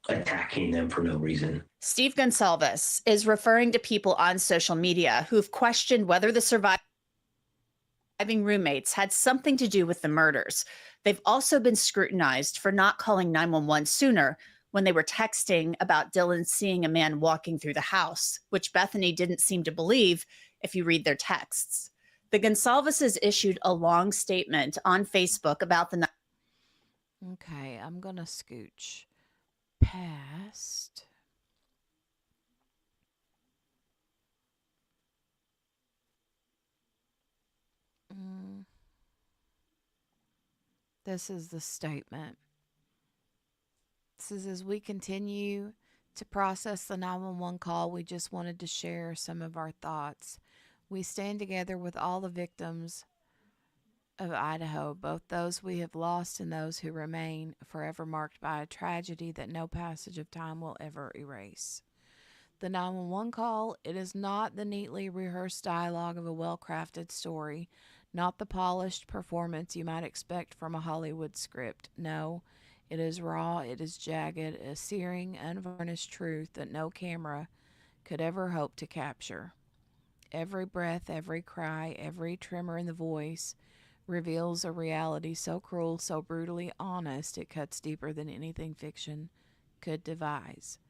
attacking them for no reason. Steve Gonsalves is referring to people on social media who've questioned whether the surviving roommates had something to do with the murders. They've also been scrutinized for not calling 911 sooner when they were texting about Dylan seeing a man walking through the house, which Bethany didn't seem to believe if you read their texts. The Gonsalveses issued a long statement on Facebook about the... Okay, I'm going to scooch past. This is the statement. It says, as we continue to process the 911 call, we just wanted to share some of our thoughts. We stand together with all the victims of Idaho, both those we have lost and those who remain, forever marked by a tragedy that no passage of time will ever erase. The 911 call, it is not the neatly rehearsed dialogue of a well-crafted story, not the polished performance you might expect from a Hollywood script. No, it is raw, it is jagged, a searing, unvarnished truth that no camera could ever hope to capture. Every breath, every cry, every tremor in the voice reveals a reality so cruel, so brutally honest, it cuts deeper than anything fiction could devise.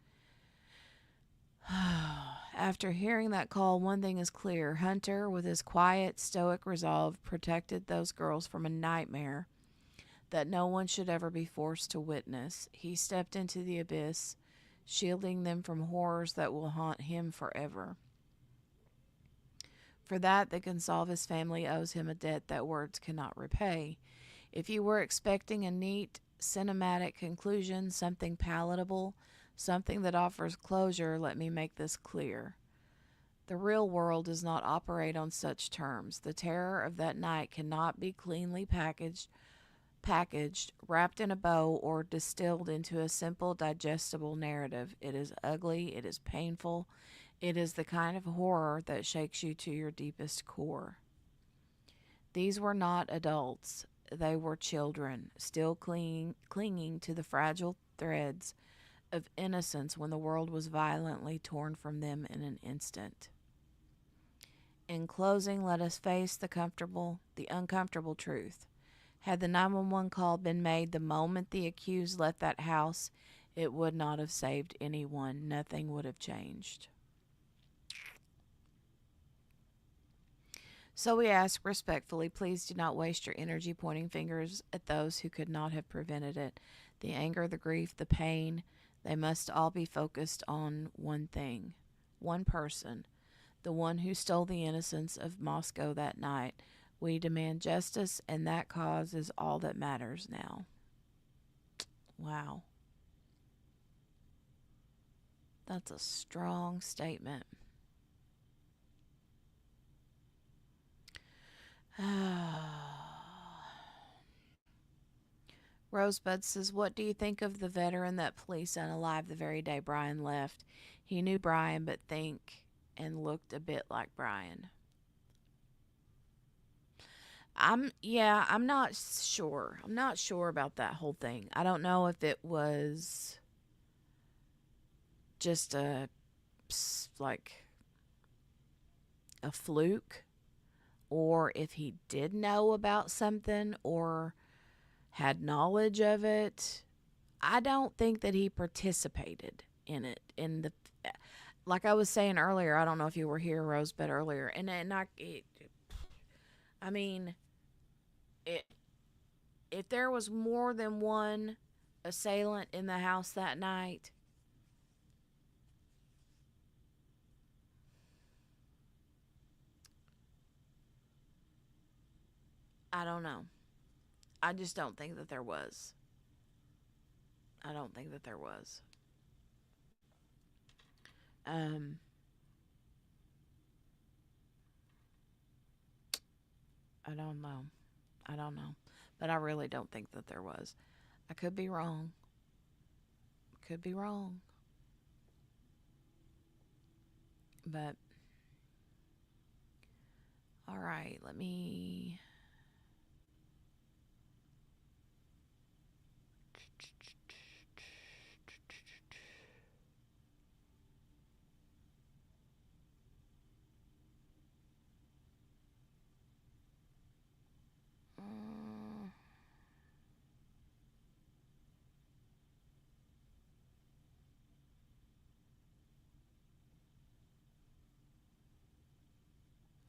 After hearing that call, one thing is clear. Hunter, with his quiet, stoic resolve, protected those girls from a nightmare that no one should ever be forced to witness. He stepped into the abyss, shielding them from horrors that will haunt him forever. For that, the Gonsalves family owes him a debt that words cannot repay. If you were expecting a neat, cinematic conclusion, something palatable, something that offers closure, let me make this clear. The real world does not operate on such terms. The terror of that night cannot be cleanly packaged, wrapped in a bow, or distilled into a simple, digestible narrative. It is ugly, it is painful, it is the kind of horror that shakes you to your deepest core. These were not adults, they were children, still clinging to the fragile threads of innocence when the world was violently torn from them in an instant. In closing, let us face the uncomfortable truth. Had the 911 call been made the moment the accused left that house, it would not have saved anyone. Nothing would have changed. So we ask respectfully, please do not waste your energy pointing fingers at those who could not have prevented it. The anger, the grief, the pain, they must all be focused on one thing, one person, the one who stole the innocence of Moscow that night. We demand justice, and that cause is all that matters now. Wow. That's a strong statement. Rosebud says, what do you think of the veteran that police unalived the very day Bryan left? He knew Bryan, but think and looked a bit like Bryan. I'm not sure. I'm not sure about that whole thing. I don't know if it was just a fluke, or if he did know about something or had knowledge of it. I don't think that he participated in it. Like I was saying earlier, I don't know if you were here, Rosebud, earlier, if there was more than one assailant in the house that night, I don't know. I just don't think that there was. I don't think that there was. Um, I don't know. I don't know. But I really don't think that there was. I could be wrong. Could be wrong. But, all right, let me.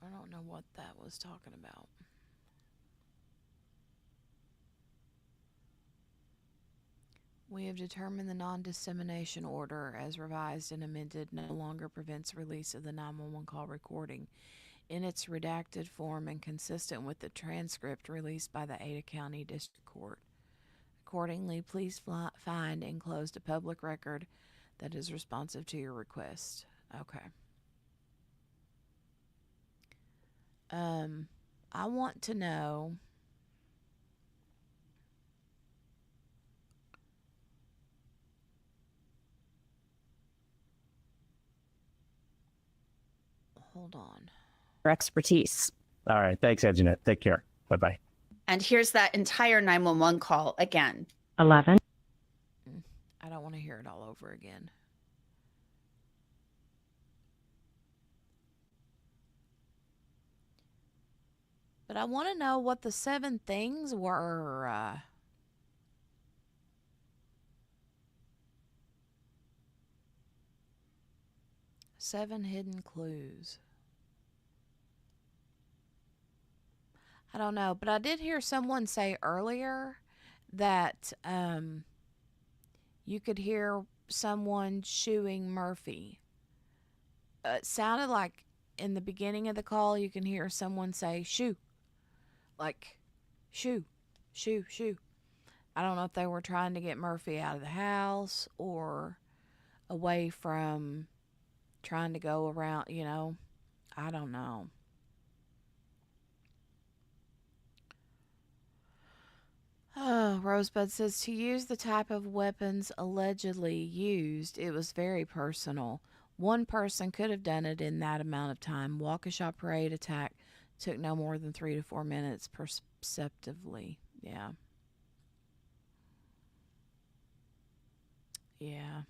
I don't know what that was talking about. We have determined the non-dissemination order as revised and amended no longer prevents release of the 911 call recording in its redacted form and consistent with the transcript released by the Ada County District Court. Accordingly, please find enclosed a public record that is responsive to your request. Okay. I want to know hold on. Expertise. All right. Thanks, Anjanette. Take care. Bye-bye. And here's that entire 911 call again. 11, I don't want to hear it all over again. But I want to know what the 7 things were. 7 hidden clues. I don't know, but I did hear someone say earlier that you could hear someone shooing Murphy. It sounded like in the beginning of the call you can hear someone say shoo. Like shoo, shoo, shoo. I don't know if they were trying to get Murphy out of the house or away from trying to go around, you know. I don't know. Oh, Rosebud says to use the type of weapons allegedly used, it was very personal. One person could have done it in that amount of time. Waukesha Parade attack took no more than 3 to 4 minutes perceptively. Yeah. Yeah.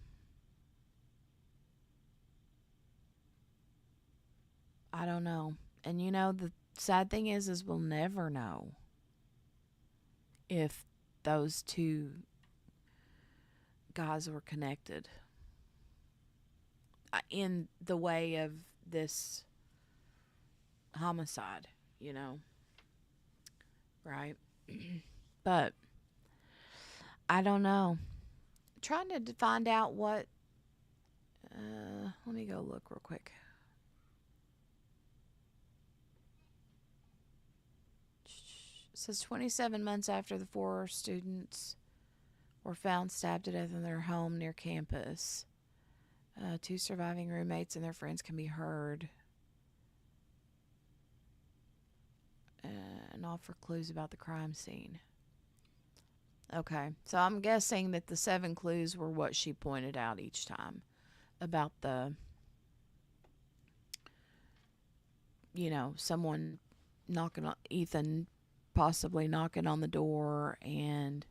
I don't know. And you know, the sad thing is we'll never know if those 2 guys were connected in the way of this homicide, you know. Right? But I don't know. Trying to find out what let me go look real quick. It says 27 months after the 4 students were found stabbed to death in their home near campus. 2 surviving roommates and their friends can be heard and offer clues about the crime scene. Okay, so I'm guessing that the 7 clues were what she pointed out each time about the, you know, someone knocking on, Ethan possibly knocking on the door and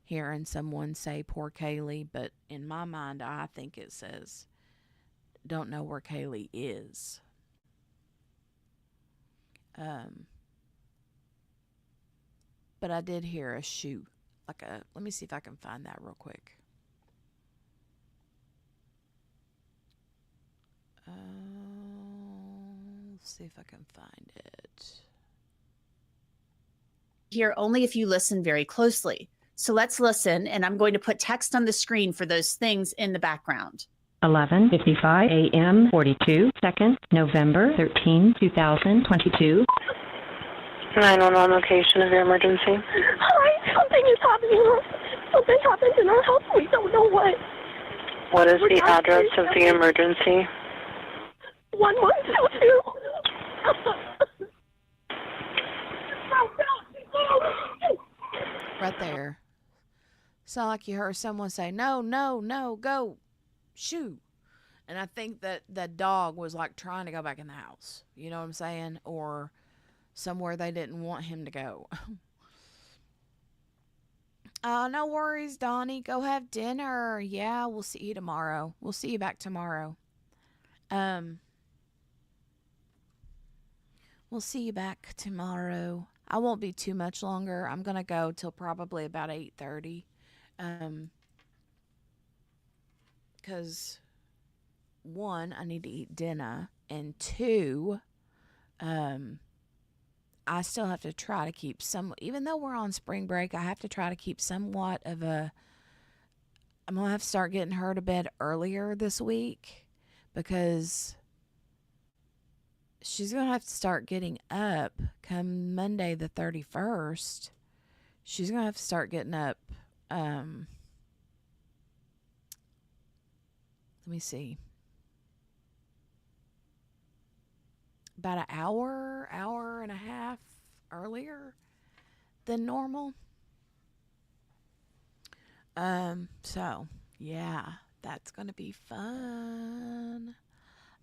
hearing someone say poor Kaylee, but in my mind I think it says don't know where Kaylee is. But I did hear a shoe, like a, let me see if I can find that real quick. Let's see if I can find it. hear only if you listen very closely. So let's listen, and I'm going to put text on the screen for those things in the background. 11:55 a.m. 42 seconds, November 13, 2022. 911 location of your emergency. Hi, something is happening. Something happened in our house. We don't know what. What is the address of the emergency? 1122. Right there. Sound like you heard someone say, no, no, no, go, shoo. And I think that that dog was like trying to go back in the house. You know what I'm saying? Or somewhere they didn't want him to go. No worries, Donnie. Go have dinner. Yeah, we'll see you tomorrow. We'll see you back tomorrow. We'll see you back tomorrow. I won't be too much longer. I'm gonna go till probably about 8:30. Because one, I need to eat dinner, and two, I still have to try to keep some, even though we're on spring break, I have to try to keep somewhat of a, I'm going to have to start getting her to bed earlier this week because she's going to have to start getting up come Monday the 31st. She's going to have to start getting up, let me see, about an hour and a half earlier than normal. So yeah, that's gonna be fun.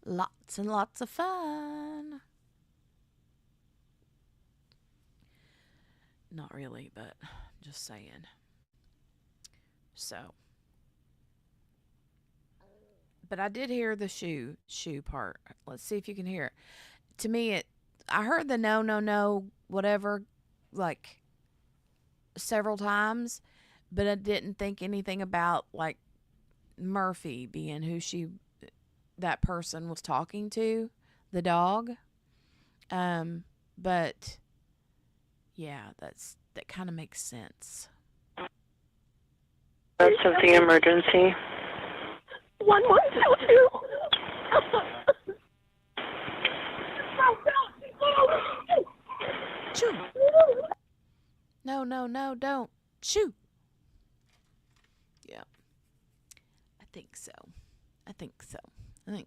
Lots and lots of fun. Not really, but just saying. So, but I did hear the shoe part. Let's see if you can hear it. To me, I heard the no, whatever, like several times, but I didn't think anything about like Murphy being who that person was talking to, the dog. But yeah, that kind of makes sense. Address of the emergency. 1122. Shoo. No, don't. Shoo. Yeah. I think so. I think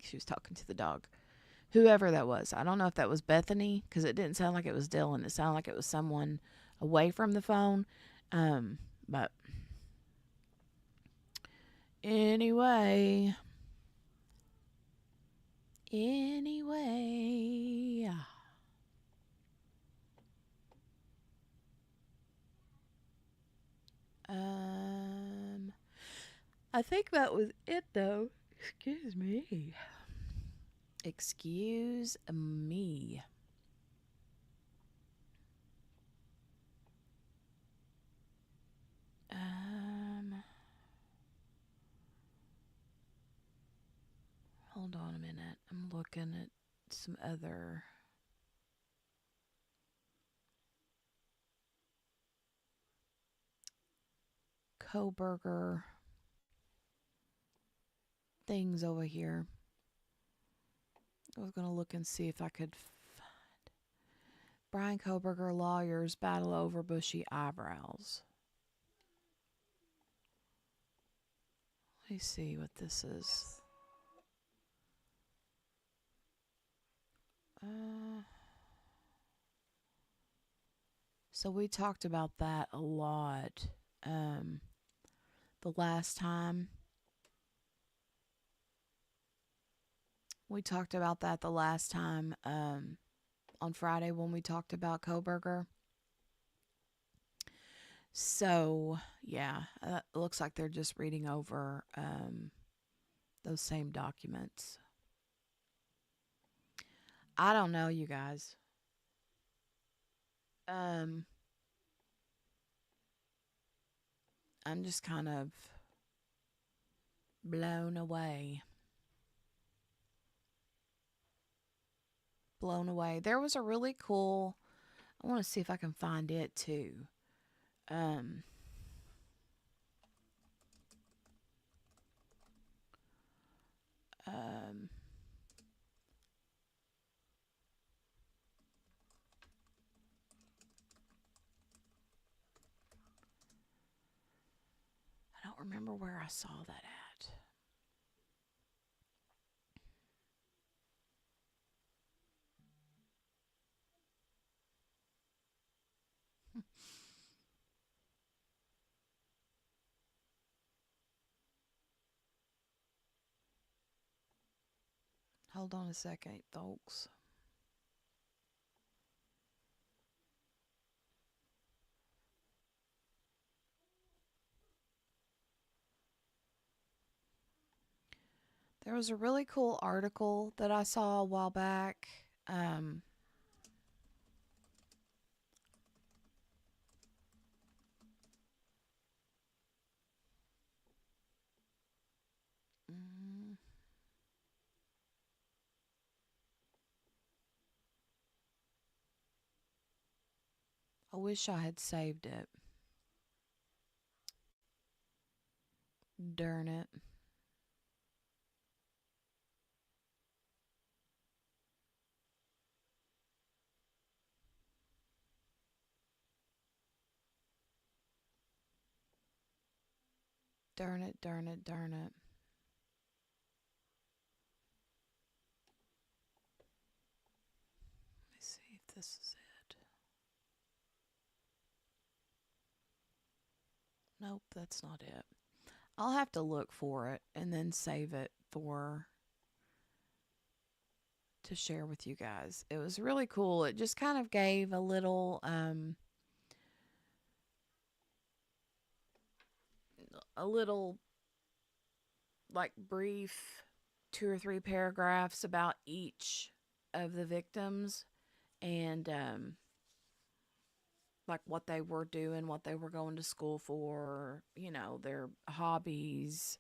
she was talking to the dog. Whoever that was. I don't know if that was Bethany, because it didn't sound like it was Dylan. It sounded like it was someone away from the phone. But anyway. I think that was it, though. Excuse me. Hold on a minute. I'm looking at some other Kohberger things over here. I was going to look and see if I could find Bryan Kohberger lawyers battle over bushy eyebrows. Let me see what this is. So we talked about that a lot the last time. We talked about that the last time on Friday when we talked about Kohberger. So, yeah, it looks like they're just reading over those same documents. I don't know, you guys. I'm just kind of blown away. There was a really cool I want to see if I can find it too. Um, um, I don't remember where I saw that at. Hold on a second, folks. There was a really cool article that I saw a while back. Um, mm, I wish I had saved it. Darn it. Darn it, darn it, darn it. Let me see if this is it. Nope, that's not it. I'll have to look for it and then save it to share with you guys. It was really cool. It just kind of gave a little like brief 2 or 3 paragraphs about each of the victims and like what they were doing, what they were going to school for, their hobbies,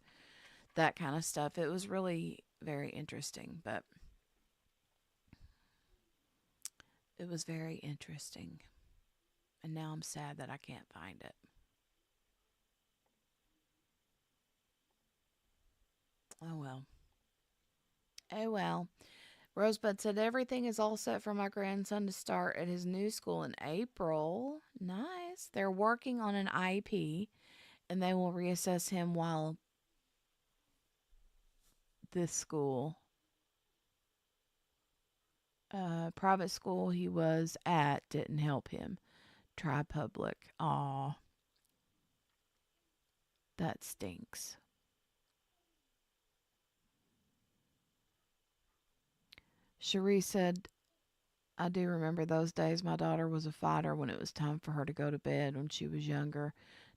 that kind of stuff. It was really very interesting, but it was very interesting. And now I'm sad that I can't find it. Oh well. Oh well. Rosebud said everything is all set for my grandson to start at his new school in April. Nice. They're working on an IEP and they will reassess him while this school, private school he was at, didn't help him. Try public. Aw. That stinks. Cherie said, I do remember those days. My daughter was a fighter when it was time for her to go to bed when she was younger.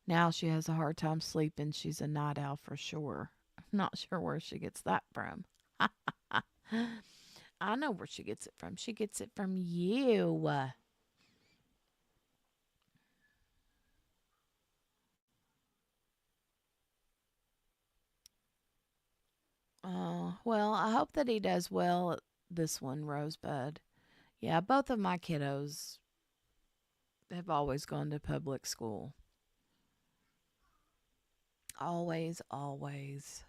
Now she has a hard time sleeping. She's a night owl for sure. I'm not sure where she gets that from. I know where she gets it from. She gets it from you. Well, I hope that he does well at this one, Rosebud. Yeah, both of my kiddos have always gone to public school. Always, always.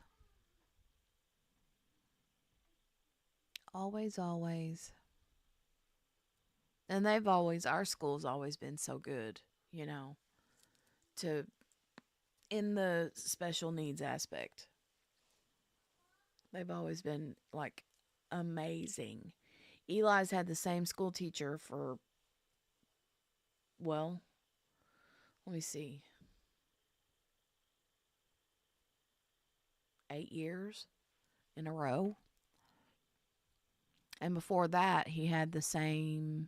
Always, always. And our school's always been so good, to in the special needs aspect. They've always been like amazing. Eli's had the same school teacher for, well, let me see, 8 years in a row. And before that, he had the same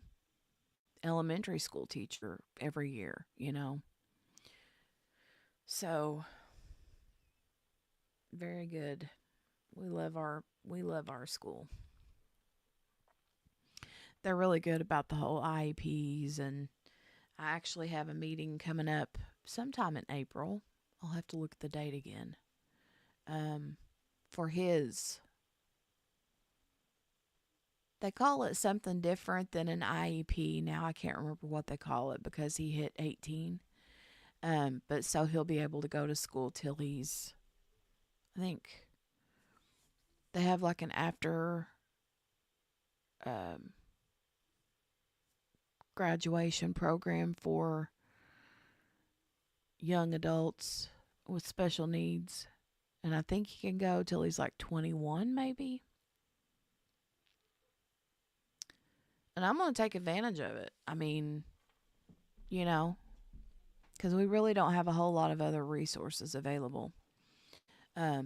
elementary school teacher every year, So, very good. We love our school. They're really good about the whole IEPs, and I actually have a meeting coming up sometime in April. I'll have to look at the date again. For his They call it something different than an IEP. Now I can't remember what they call it because he hit 18. But so he'll be able to go to school till he's, I think they have like an after graduation program for young adults with special needs. And I think he can go till he's like 21 maybe. And I'm going to take advantage of it. I mean, you know, because we really don't have a whole lot of other resources available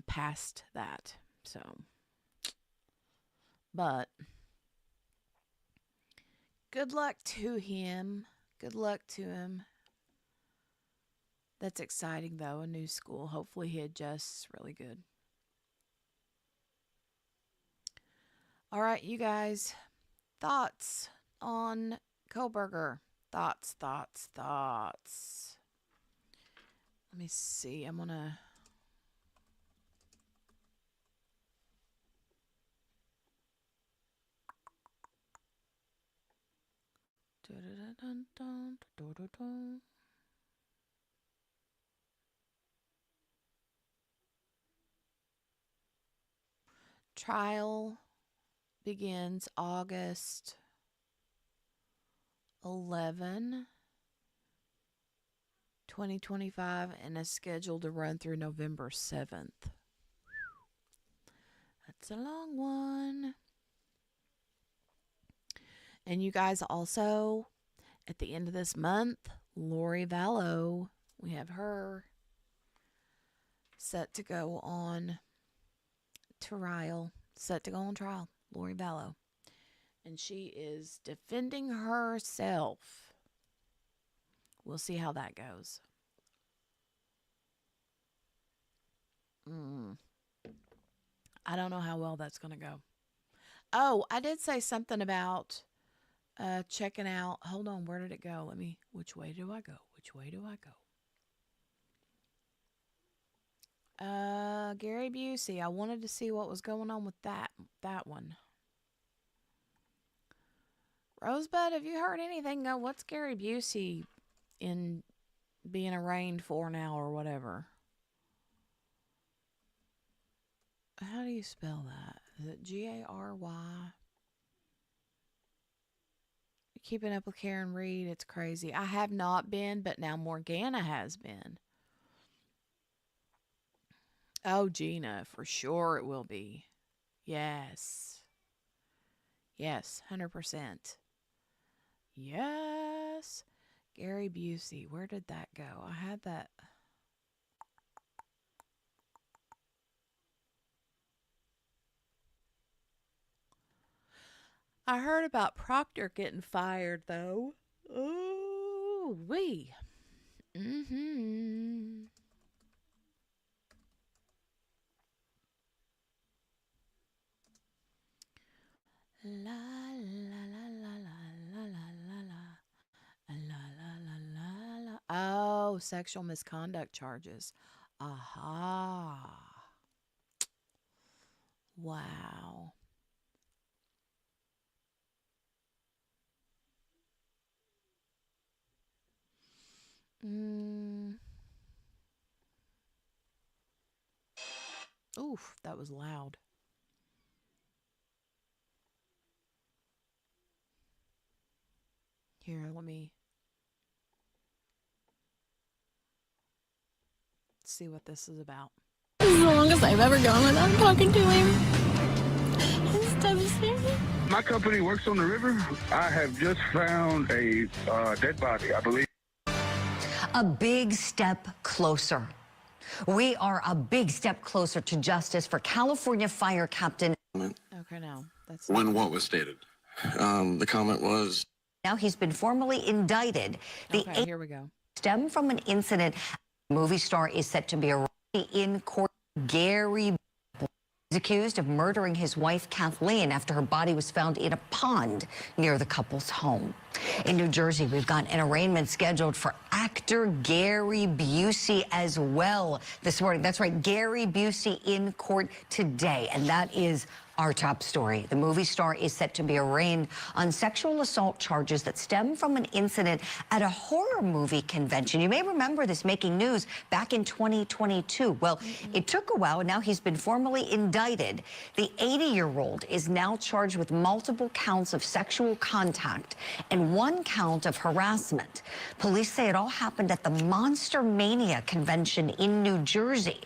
past that. So, but good luck to him. Good luck to him. That's exciting, though, a new school. Hopefully he adjusts really good. All right, you guys. Thoughts on Kohberger? Thoughts. Let me see. I'm going to... Trial begins August 11, 2025, and is scheduled to run through November 7th. That's a long one. And you guys also, at the end of this month, Lori Vallow, we have her set to go on trial. Lori Vallow. And she is defending herself. We'll see how that goes. I don't know how well that's going to go. Oh, I did say something about checking out. Hold on, where did it go? Which way do I go? Gary Busey. I wanted to see what was going on with that one. Rosebud, have you heard anything? What's Gary Busey in being arraigned for now or whatever? How do you spell that? Is it Gary? Keeping up with Karen Reed, it's crazy. I have not been, but now Morgana has been. Oh, Gina, for sure it will be. Yes, 100%. Yes. Gary Busey, where did that go? I had that. I heard about Proctor getting fired, though. Ooh, wee. La la la la la la la la. Oh, sexual misconduct charges. Aha. Wow. Oof, that was loud. Here, let me see what this is about. This is the longest I've ever gone without talking to him. It's devastating. My company works on the river. I have just found a dead body, I believe. A big step closer. We are a big step closer to justice for California Fire Captain. Okay, no. That's when what was stated? The comment was... Now he's been formally indicted. Okay, here we go. Stem from an incident. Movie star is set to be arraigned in court. Gary is accused of murdering his wife Kathleen after her body was found in a pond near the couple's home. In New Jersey, we've got an arraignment scheduled for actor Gary Busey as well this morning. That's right, Gary Busey in court today, and that is Our top story, the movie star is set to be arraigned on sexual assault charges that stem from an incident at a horror movie convention. You may remember this making news back in 2022. Well, it took a while, and now he's been formally indicted. The 80-year-old is now charged with multiple counts of sexual contact and 1 count of harassment. Police say it all happened at the Monster Mania convention in New Jersey.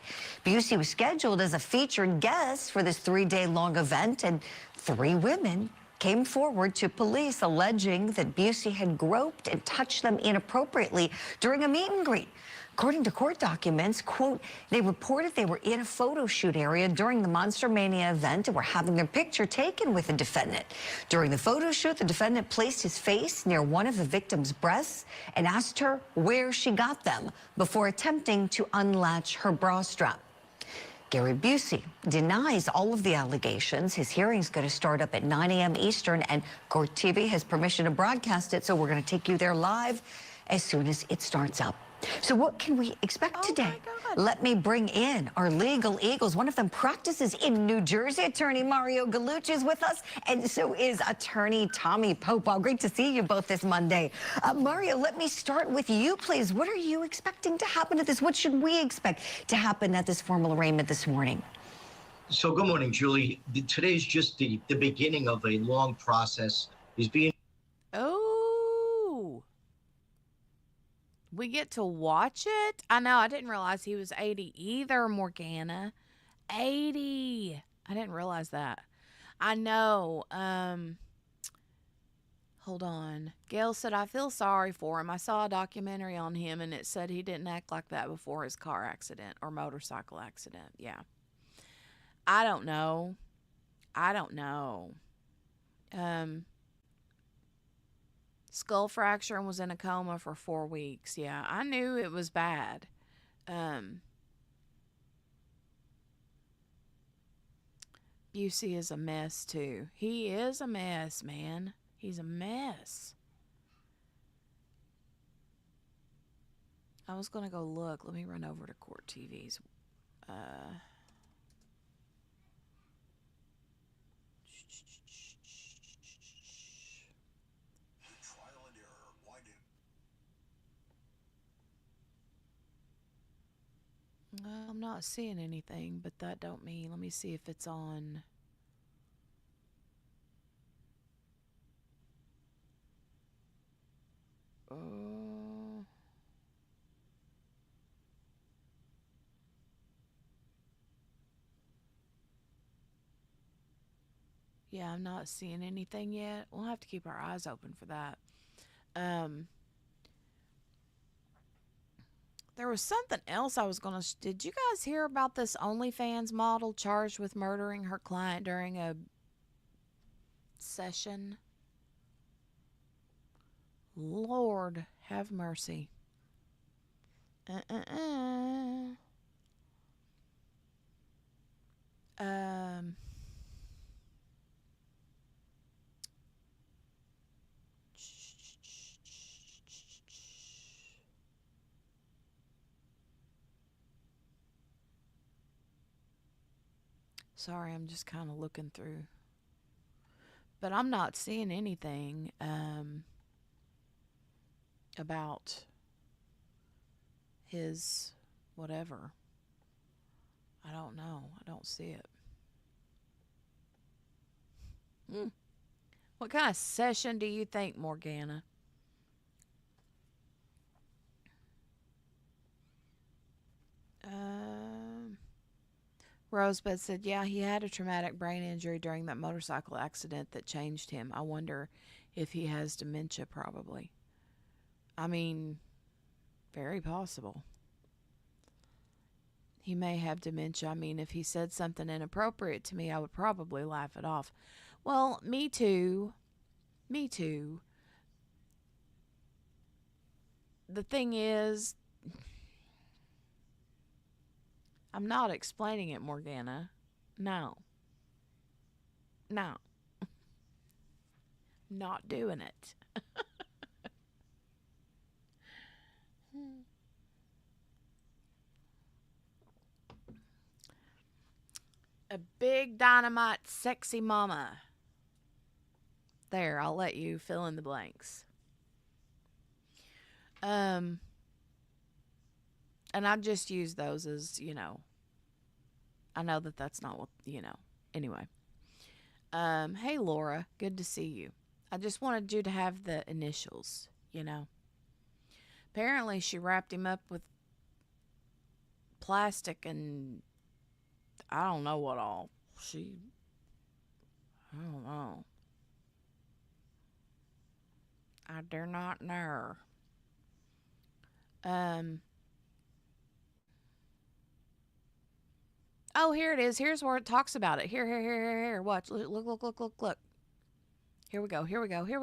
Busey was scheduled as a featured guest for this 3-day-long event, and 3 women came forward to police alleging that Busey had groped and touched them inappropriately during a meet and greet. According to court documents, quote, they reported they were in a photo shoot area during the Monster Mania event and were having their picture taken with the defendant. During the photo shoot, the defendant placed his face near one of the victim's breasts and asked her where she got them before attempting to unlatch her bra strap. Gary Busey denies all of the allegations. His hearing's going to start up at 9 a.m. Eastern, and Court TV has permission to broadcast it, so we're going to take you there live as soon as it starts up. So what can we expect today? Let me bring in our legal eagles. One of them practices in New Jersey. Attorney Mario Gallucci is with us, and so is attorney Tommy Pope. Oh, great to see you both this Monday. Mario, let me start with you, please. What are you expecting to happen at this? What should we expect to happen at this formal arraignment this morning? So good morning, Julie. Today's just the beginning of a long process. He's being... Oh, we get to watch it? I know, I didn't realize he was 80 either, Morgana. 80. I didn't realize that. I know. Hold on. Gail said, I feel sorry for him. I saw a documentary on him, and it said he didn't act like that before his car accident or motorcycle accident. Yeah. I don't know. Skull fracture and was in a coma for 4 weeks. Yeah, I knew it was bad. Busey is a mess, too. He is a mess, man. He's a mess. I was going to go look. Let me run over to Court TV's. I'm not seeing anything, but that don't mean. Let me see if it's on. Yeah, I'm not seeing anything yet. We'll have to keep our eyes open for that. There was something else I was going to... Did you guys hear about this OnlyFans model charged with murdering her client during a session? Lord, have mercy. Sorry, I'm just kind of looking through. But I'm not seeing anything about his whatever. I don't know. I don't see it. What kind of session do you think, Morgana? Rosebud said, yeah, he had a traumatic brain injury during that motorcycle accident that changed him. I wonder if he has dementia, probably. I mean, very possible. He may have dementia. I mean, if he said something inappropriate to me, I would probably laugh it off. Well, me too. Me too. The thing is, I'm not explaining it, Morgana. No. Not doing it. Big dynamite sexy mama. There, I'll let you fill in the blanks. And I just use those as, I know that that's not what, Anyway. Hey Laura, good to see you. I just wanted you to have the initials, Apparently she wrapped him up with plastic and I don't know what all. I don't know. I dare not know. Oh, here it is. Here's where it talks about it. Here. Watch. Look. Here we go. Here we go. They're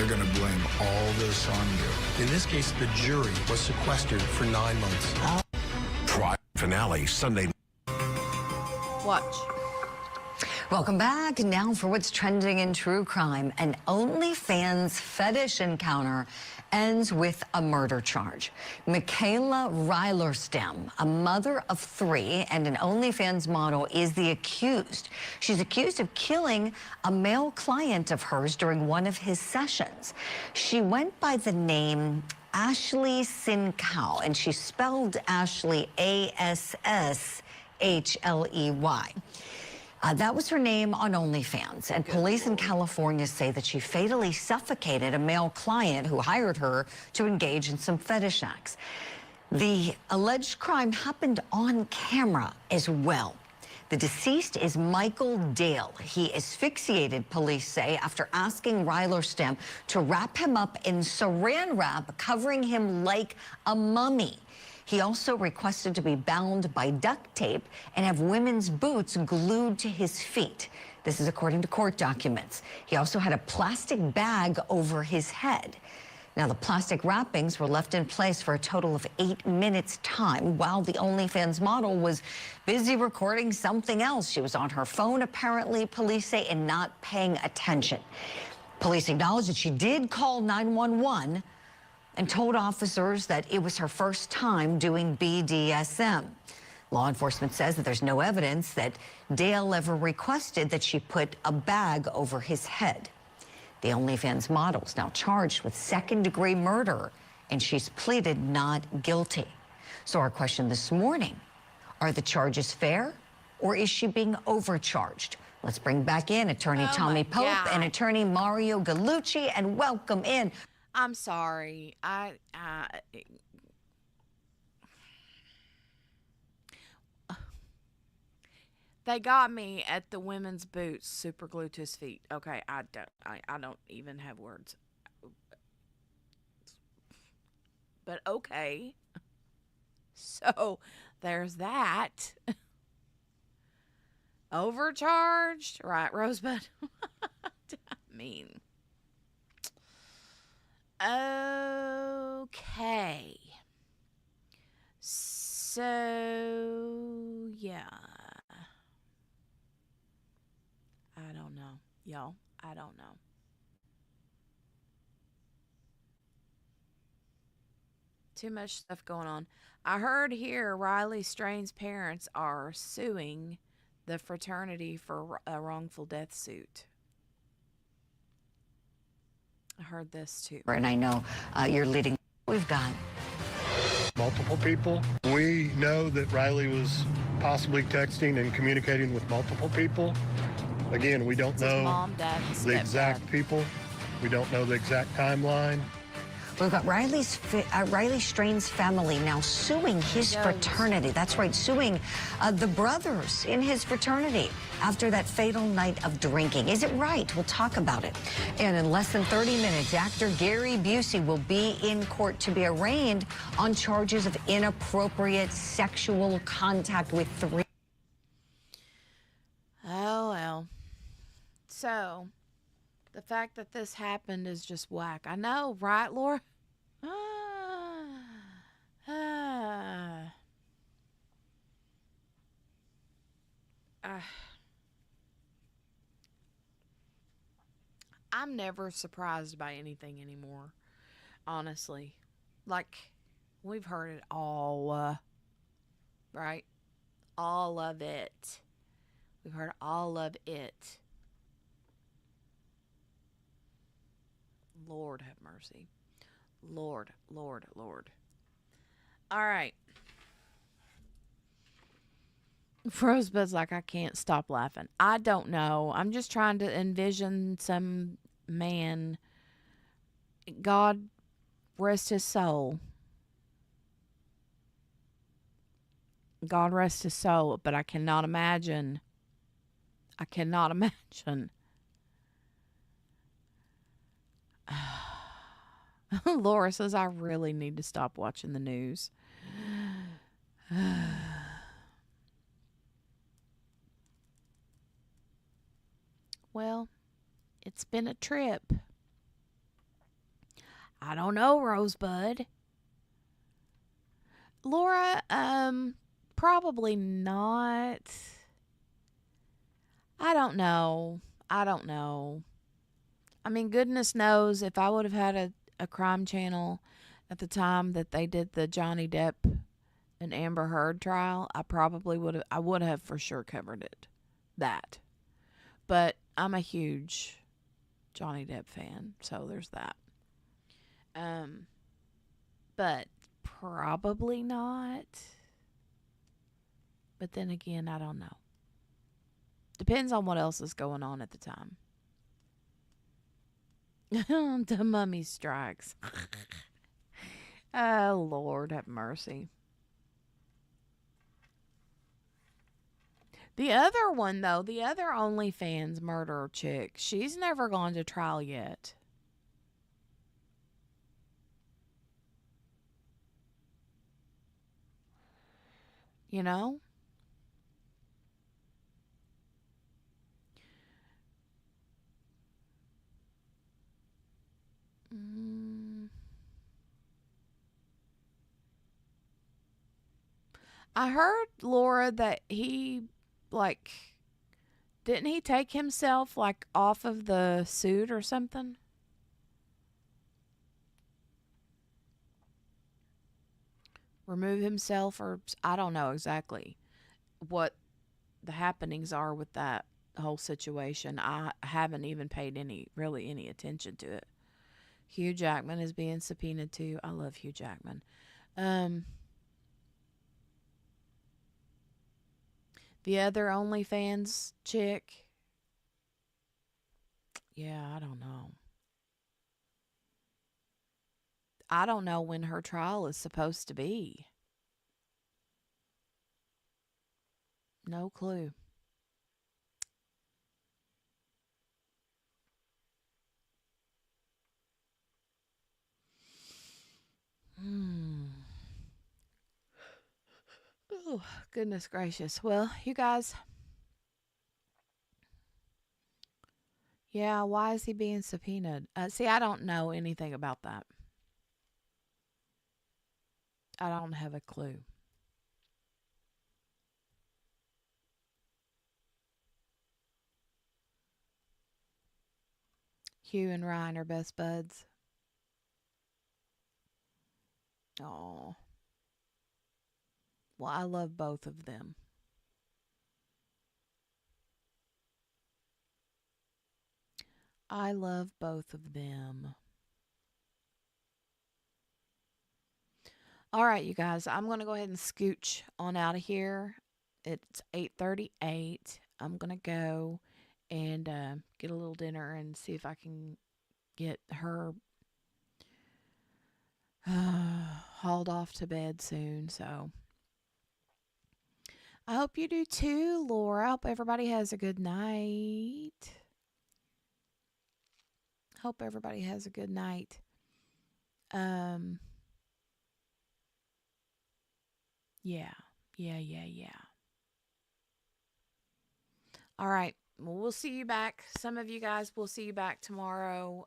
going to blame all this on you. In this case, the jury was sequestered for 9 months. Trial finale Sunday. Watch. Welcome back. Now for what's trending in true crime. An OnlyFans fetish encounter ends with a murder charge. Michaela Rylerstem, a mother of 3 and an OnlyFans model, is the accused. She's accused of killing a male client of hers during one of his sessions. She went by the name Ashley Sincow, and she spelled Ashley Assley. That was her name on OnlyFans, and police in California say that she fatally suffocated a male client who hired her to engage in some fetish acts. The alleged crime happened on camera as well. The deceased is Michael Dale. He asphyxiated, police say, after asking Rylerstem to wrap him up in saran wrap, covering him like a mummy. He also requested to be bound by duct tape and have women's boots glued to his feet. This is according to court documents. He also had a plastic bag over his head. Now, the plastic wrappings were left in place for a total of 8 minutes' time while the OnlyFans model was busy recording something else. She was on her phone, apparently, police say, and not paying attention. Police acknowledge that she did call 911 and told officers that it was her first time doing BDSM. Law enforcement says that there's no evidence that Dale ever requested that she put a bag over his head. The OnlyFans model is now charged with second-degree murder, and she's pleaded not guilty. So our question this morning, are the charges fair, or is she being overcharged? Let's bring back in attorney Tommy Pope and attorney Mario Gallucci, and welcome in. I'm sorry. They got me at the women's boots super glued to his feet. Okay, I don't even have words. But okay. So, there's that. Overcharged? Right, Rosebud? I mean... Okay. So, yeah. I don't know. Y'all, I don't know. Too much stuff going on. I heard here Riley Strain's parents are suing the fraternity for a wrongful death suit. I heard this too. And I know you're leading. We've got multiple people. We know that Riley was possibly texting and communicating with multiple people. Again, we don't know mom, dad, the exact people. We don't know the exact timeline. We've got Riley Strain's family now suing his fraternity. That's right, suing the brothers in his fraternity after that fatal night of drinking. Is it right? We'll talk about it. And in less than 30 minutes, actor Gary Busey will be in court to be arraigned on charges of inappropriate sexual contact with 3. Oh, well. So... the fact that this happened is just whack. I know, right, Laura? I'm never surprised by anything anymore, honestly. Like, we've heard it all, right? all of it. We've heard all of it. Lord have mercy. Lord, Lord, Lord. All right. Rosebud's like, I can't stop laughing. I don't know. I'm just trying to envision some man. God rest his soul. God rest his soul. But I cannot imagine. I cannot imagine. Laura says, I really need to stop watching the news. Well, it's been a trip. I don't know, Rosebud. Laura, probably not. I don't know. I mean, goodness knows if I would have had a crime channel at the time that they did the Johnny Depp and Amber Heard trial, I would have for sure covered it. That. But I'm a huge Johnny Depp fan, so there's that. But probably not. But then again, I don't know. Depends on what else is going on at the time. The mummy strikes. Oh, Lord, have mercy. The other one, though, the other OnlyFans murderer chick, she's never gone to trial yet. You know? I heard, Laura, that he, like, didn't he take himself, like, off of the suit or something? Remove himself, or I don't know exactly what the happenings are with that whole situation. I haven't even paid any attention to it. Hugh Jackman is being subpoenaed too. I love Hugh Jackman. The other OnlyFans chick, yeah, I don't know. I don't know when her trial is supposed to be. No clue. Oh, goodness gracious. Well, you guys. Yeah, why is he being subpoenaed? See, I don't know anything about that. I don't have a clue. Hugh and Ryan are best buds. Oh. Well, I love both of them. I love both of them. All right, you guys, I'm going to go ahead and scooch on out of here. It's 8:38. I'm going to go and get a little dinner and see if I can get her hauled off to bed soon. So I hope you do too, Laura. I hope everybody has a good night. Hope everybody has a good night. Yeah. All right. Well, we'll see you back. Some of you guys will see you back tomorrow.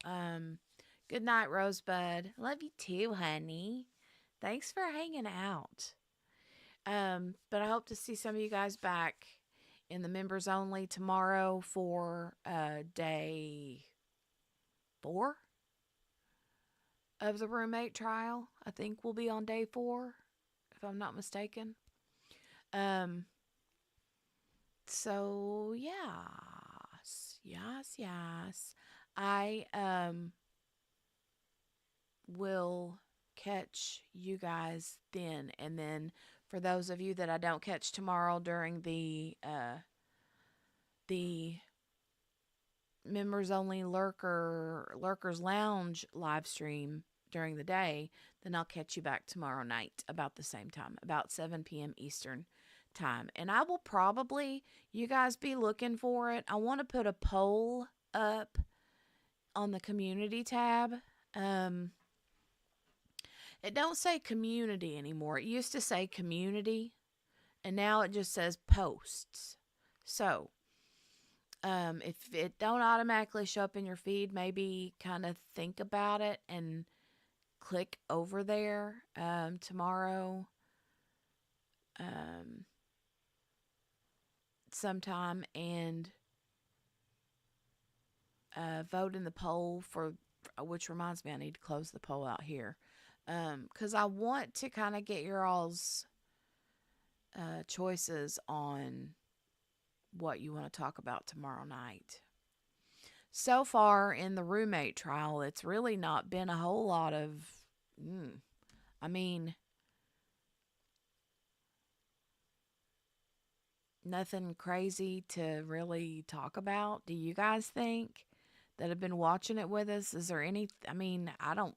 Good night, Rosebud. Love you too, honey. Thanks for hanging out. But I hope to see some of you guys back in the members only tomorrow for day 4 of the roommate trial. I think we'll be on day 4, if I'm not mistaken. So yes. I will catch you guys then, and then for those of you that I don't catch tomorrow during the members only lurkers lounge live stream during the day, then I'll catch you back tomorrow night about the same time, about 7 p.m. Eastern time. And I will probably, you guys be looking for it. I want to put a poll up on the community tab. It don't say community anymore. It used to say community, and now it just says posts. So if it don't automatically show up in your feed, maybe kind of think about it and click over there tomorrow sometime and vote in the poll for, which reminds me I need to close the poll out here, because I want to kind of get your all's choices on what you want to talk about tomorrow night. So far in the roommate trial, it's really not been a whole lot of, I mean, nothing crazy to really talk about. Do you guys think that have been watching it with us? Is there any, I mean, I don't.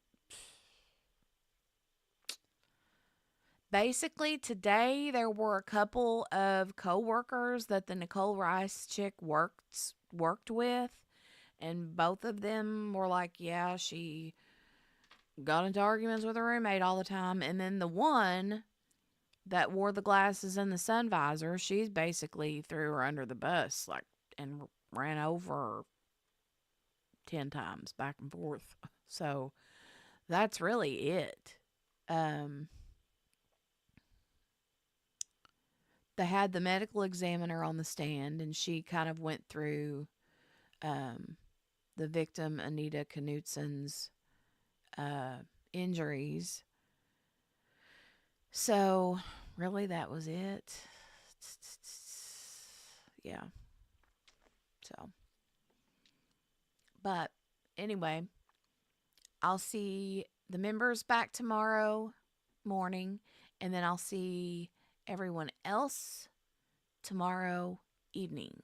Basically, today there were a couple of co-workers that the Nicole Rice chick worked with, and both of them were like, yeah, she got into arguments with her roommate all the time. And then the one that wore the glasses and the sun visor, she's basically threw her under the bus, like, and ran over her 10 times back and forth. So that's really it. They had the medical examiner on the stand, and she kind of went through the victim, Anita Knutsen's injuries. So really that was it. Yeah. So, but anyway, I'll see the members back tomorrow morning, and then I'll see everyone else tomorrow evening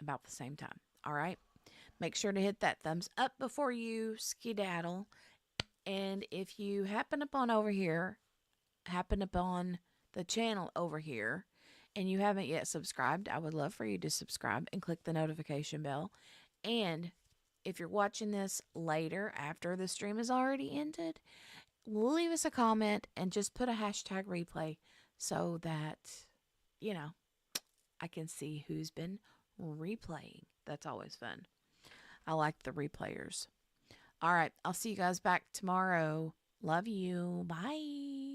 about the same time. All right. Make sure to hit that thumbs up before you skedaddle. And if you happen upon the channel over here, and you haven't yet subscribed, I would love for you to subscribe and click the notification bell. And if you're watching this later, after the stream is already ended, leave us a comment and just put a hashtag replay so that, I can see who's been replaying. That's always fun. I like the replayers. All right, I'll see you guys back tomorrow. Love you. Bye.